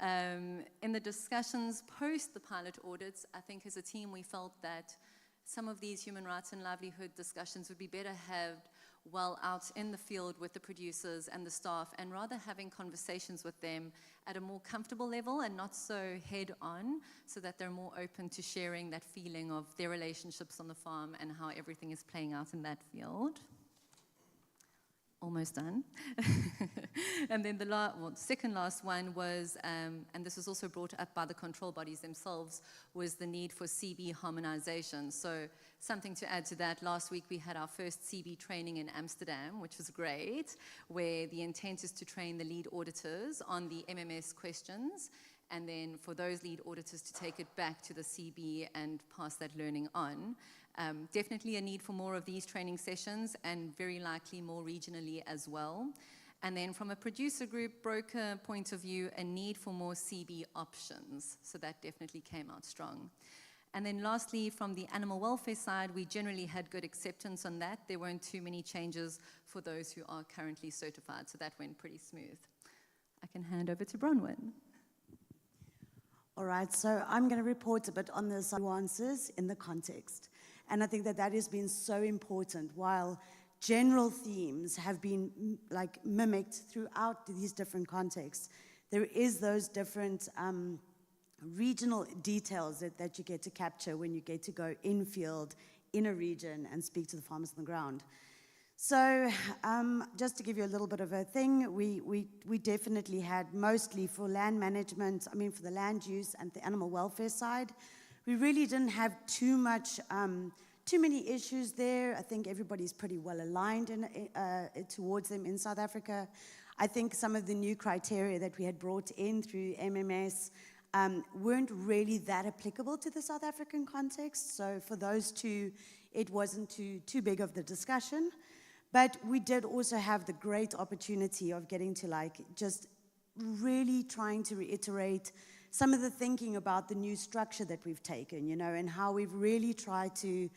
In the discussions post the pilot audits, I think as a team we felt that some of these human rights and livelihood discussions would be better had well out in the field with the producers and the staff, and rather having conversations with them at a more comfortable level and not so head on, so that they're more open to sharing that feeling of their relationships on the farm and how everything is playing out in that field. almost done. And then the second last one was, and this was also brought up by the control bodies themselves, was the need for CB harmonization. So something to add to that, last week we had our first CB training in Amsterdam, which was great, where the intent is to train the lead auditors on the MMS questions, and then for those lead auditors to take it back to the CB and pass that learning on. Definitely a need for more of these training sessions, and very likely more regionally as well. And then from a producer group, broker point of view, a need for more CB options. So that definitely came out strong. And then lastly, from the animal welfare side, we generally had good acceptance on that. There weren't too many changes for those who are currently certified, so that went pretty smooth. I can hand over to Bronwyn. All right, so I'm going to report a bit on the nuances in the context. And I think that that has been so important. While general themes have been mimicked throughout these different contexts, there is those different regional details that you get to capture when you get to go in-field, in a region, and speak to the farmers on the ground. So just to give you a little bit of a thing, we definitely had mostly for land management, for the land use and the animal welfare side, we really didn't have too many issues there. I think everybody's pretty well aligned towards them in South Africa. I think some of the new criteria that we had brought in through MMS weren't really that applicable to the South African context. So for those two, it wasn't too big of the discussion. But we did also have the great opportunity of getting to just really trying to reiterate some of the thinking about the new structure that we've taken, and how we've really tried to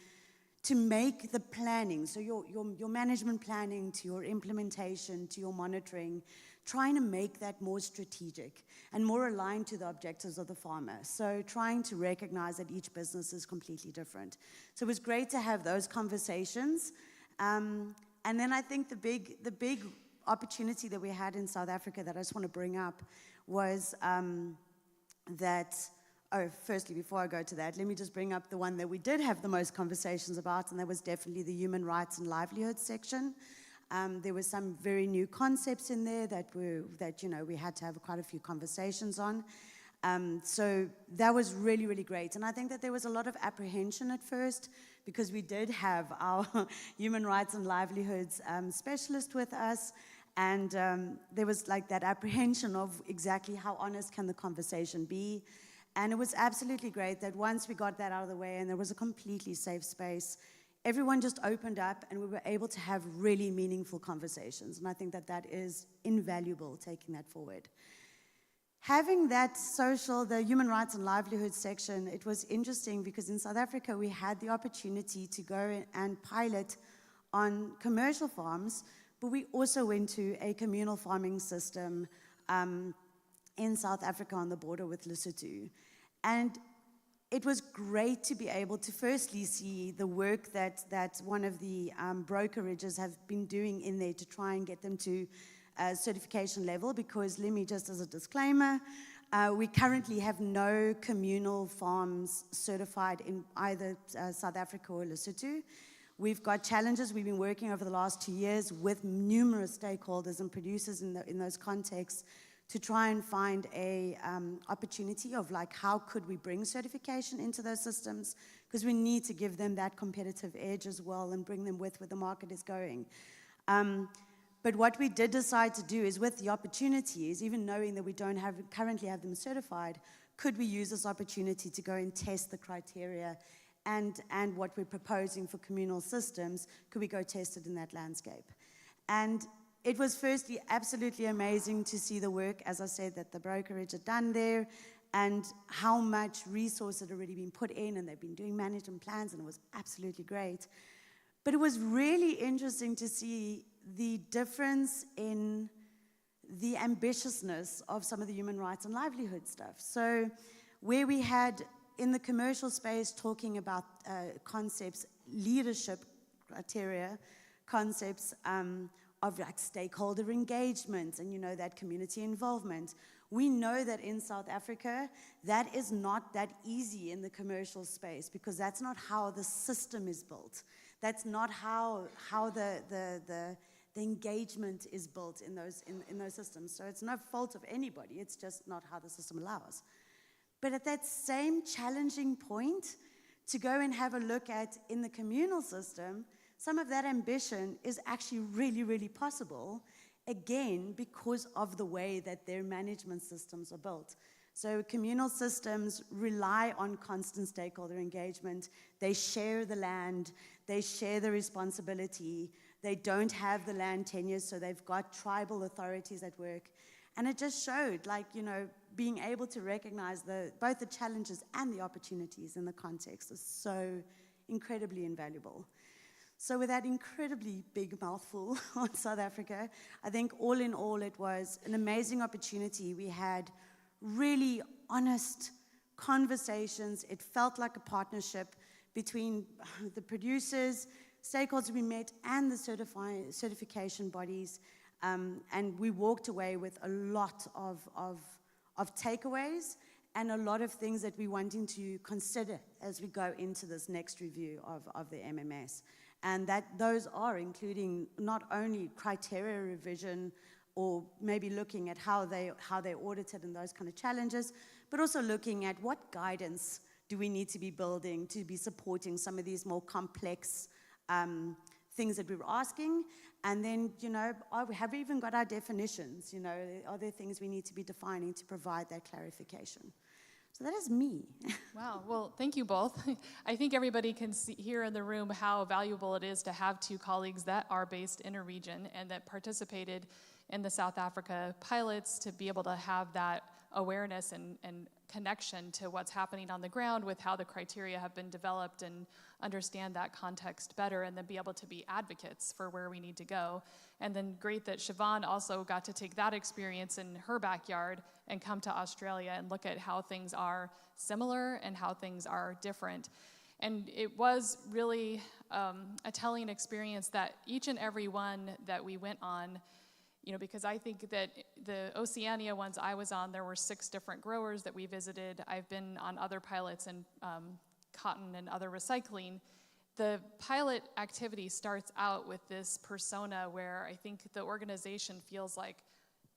make the planning, so your management planning, to your implementation, to your monitoring, trying to make that more strategic and more aligned to the objectives of the farmer. So trying to recognize that each business is completely different. So it was great to have those conversations. And then I think the big opportunity that we had in South Africa that I just want to bring up was firstly, before I go to that, let me just bring up the one that we did have the most conversations about, and that was definitely the human rights and livelihoods section. There were some very new concepts in there that we had to have quite a few conversations on. So that was really, really great. And I think that there was a lot of apprehension at first, because we did have our human rights and livelihoods specialist with us. And there was that apprehension of exactly how honest can the conversation be. And it was absolutely great that once we got that out of the way and there was a completely safe space, everyone just opened up and we were able to have really meaningful conversations. And I think that that is invaluable, taking that forward. Having that the human rights and livelihoods section, it was interesting because in South Africa we had the opportunity to go and pilot on commercial farms, but we also went to a communal farming system in South Africa on the border with Lesotho. And it was great to be able to firstly see the work that one of the brokerages have been doing in there to try and get them to certification level, because let me just as a disclaimer, we currently have no communal farms certified in either South Africa or Lesotho. We've got challenges. We've been working over the last 2 years with numerous stakeholders and producers in those contexts to try and find a opportunity of how could we bring certification into those systems, because we need to give them that competitive edge as well and bring them with where the market is going. But what we did decide to do is, with the opportunities, even knowing that we don't currently have them certified, could we use this opportunity to go and test the criteria and what we're proposing for communal systems, could we go test it in that landscape? And it was firstly absolutely amazing to see the work, as I said, that the brokerage had done there, and how much resource had already been put in, and they've been doing management plans, and it was absolutely great. But it was really interesting to see the difference in the ambitiousness of some of the human rights and livelihood stuff. So where we had in the commercial space talking about concepts, leadership criteria, concepts of stakeholder engagement and that community involvement. We know that in South Africa, that is not that easy in the commercial space, because that's not how the system is built. That's not how the the engagement is built in those systems. So it's no fault of anybody, it's just not how the system allows. But at that same challenging point, to go and have a look at in the communal system, some of that ambition is actually really, really possible, again, because of the way that their management systems are built. So communal systems rely on constant stakeholder engagement. They share the land, they share the responsibility, they don't have the land tenures, so they've got tribal authorities at work. And it just showed, like, you know, being able to recognize both the challenges and the opportunities in the context is so incredibly invaluable. So with that incredibly big mouthful on South Africa, I think all in all it was an amazing opportunity. We had really honest conversations. It felt like a partnership between the producers, stakeholders we met, and the certification bodies. And we walked away with a lot of takeaways and a lot of things that we're wanting to consider as we go into this next review of the MMS. And those are including not only criteria revision or maybe looking at how they're audited and those kind of challenges, but also looking at what guidance do we need to be building to be supporting some of these more complex things that we were asking. And then, you know, have we even got our definitions? You know, are there things we need to be defining to provide that clarification? So that is me. Wow, well, thank you both. I think everybody can see here in the room how valuable it is to have two colleagues that are based in a region and that participated in the South Africa pilots to be able to have that awareness and connection to what's happening on the ground with how the criteria have been developed and understand that context better and then be able to be advocates for where we need to go. And then great that Siobhan also got to take that experience in her backyard and come to Australia and look at how things are similar and how things are different. And it was really a telling experience that each and every one that we went on, you know, because I think that the Oceania ones I was on, there were 6 different growers that we visited. I've been on other pilots in cotton and other recycling. The pilot activity starts out with this persona where I think the organization feels like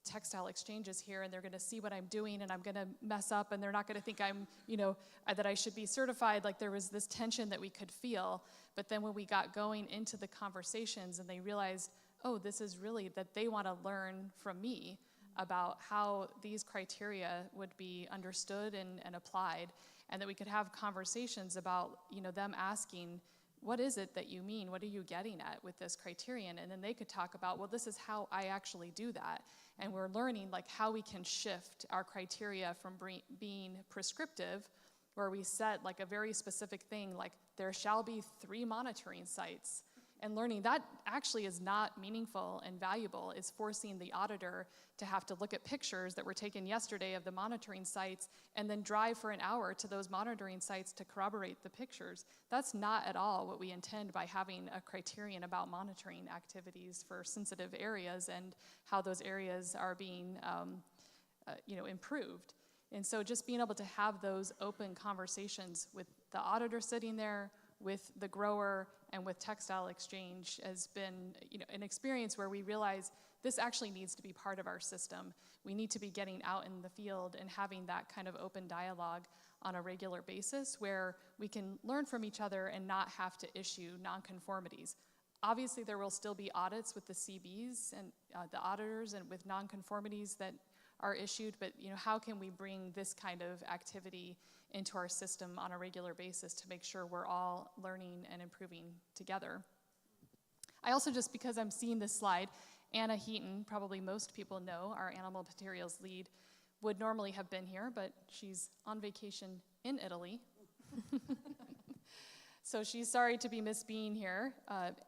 textile exchange is here and they're going to see what I'm doing and I'm going to mess up and they're not going to think I'm, you know, that I should be certified. Like there was this tension that we could feel. But then when we got going into the conversations and they realized, oh, this is really that they want to learn from me about how these criteria would be understood and applied, and that we could have conversations about, you know, them asking, what is it that you mean? What are you getting at with this criterion? And then they could talk about, well, this is how I actually do that. And we're learning like how we can shift our criteria from being prescriptive, where we set like a very specific thing, like there shall be 3 monitoring sites, and learning that actually is not meaningful and valuable. It's forcing the auditor to have to look at pictures that were taken yesterday of the monitoring sites and then drive for an hour to those monitoring sites to corroborate the pictures. That's not at all what we intend by having a criterion about monitoring activities for sensitive areas and how those areas are being you know, improved. And so just being able to have those open conversations with the auditor sitting there, with the grower, and with Textile Exchange has been, you know, an experience where we realize this actually needs to be part of our system. We need to be getting out in the field and having that kind of open dialogue on a regular basis where we can learn from each other and not have to issue nonconformities. Obviously, there will still be audits with the CBs and the auditors and with nonconformities that are issued, but you know, how can we bring this kind of activity into our system on a regular basis to make sure we're all learning and improving together? I also, just because I'm seeing this slide, Anna Heaton, probably most people know, our animal materials lead, would normally have been here, but she's on vacation in Italy. So she's sorry to be missed being here.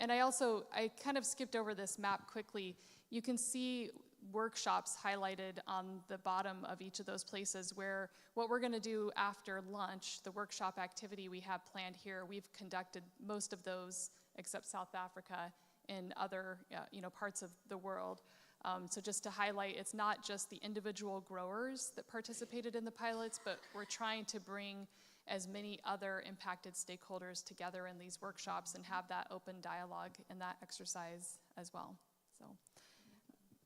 And I kind of skipped over this map quickly. You can see workshops highlighted on the bottom of each of those places where what we're going to do after lunch, the workshop activity we have planned here, we've conducted most of those except South Africa in other you know, parts of the world. So just to highlight, it's not just the individual growers that participated in the pilots, but we're trying to bring as many other impacted stakeholders together in these workshops and have that open dialogue in that exercise as well. So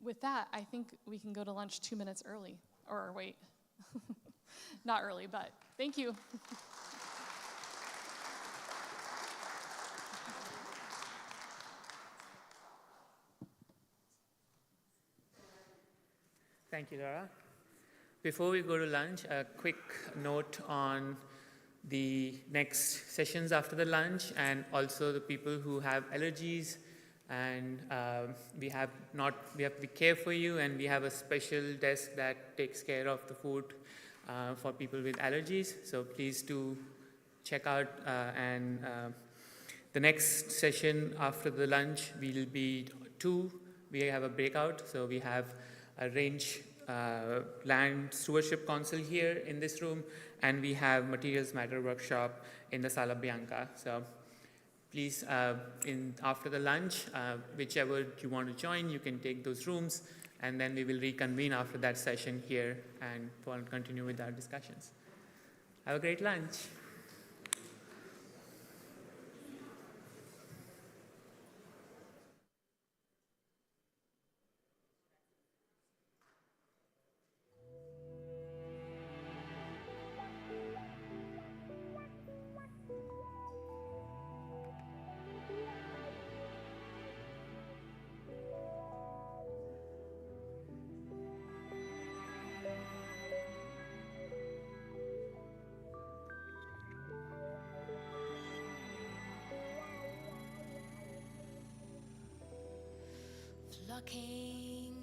with that, I think we can go to lunch 2 minutes early, or wait, not early, but thank you. Thank you, Laura. Before we go to lunch, a quick note on the next sessions after the lunch, and also the people who have allergies, and we have to care for you, and we have a special desk that takes care of the food for people with allergies. So please do check out, and the next session after the lunch will be 2. We have a breakout, so we have a range land stewardship council here in this room, and we have materials matter workshop in the Sala Bianca. So please, after the lunch, whichever you want to join, you can take those rooms, and then we will reconvene after that session here and continue with our discussions. Have a great lunch. Flocking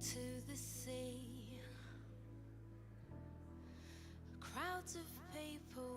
to the sea, crowds of people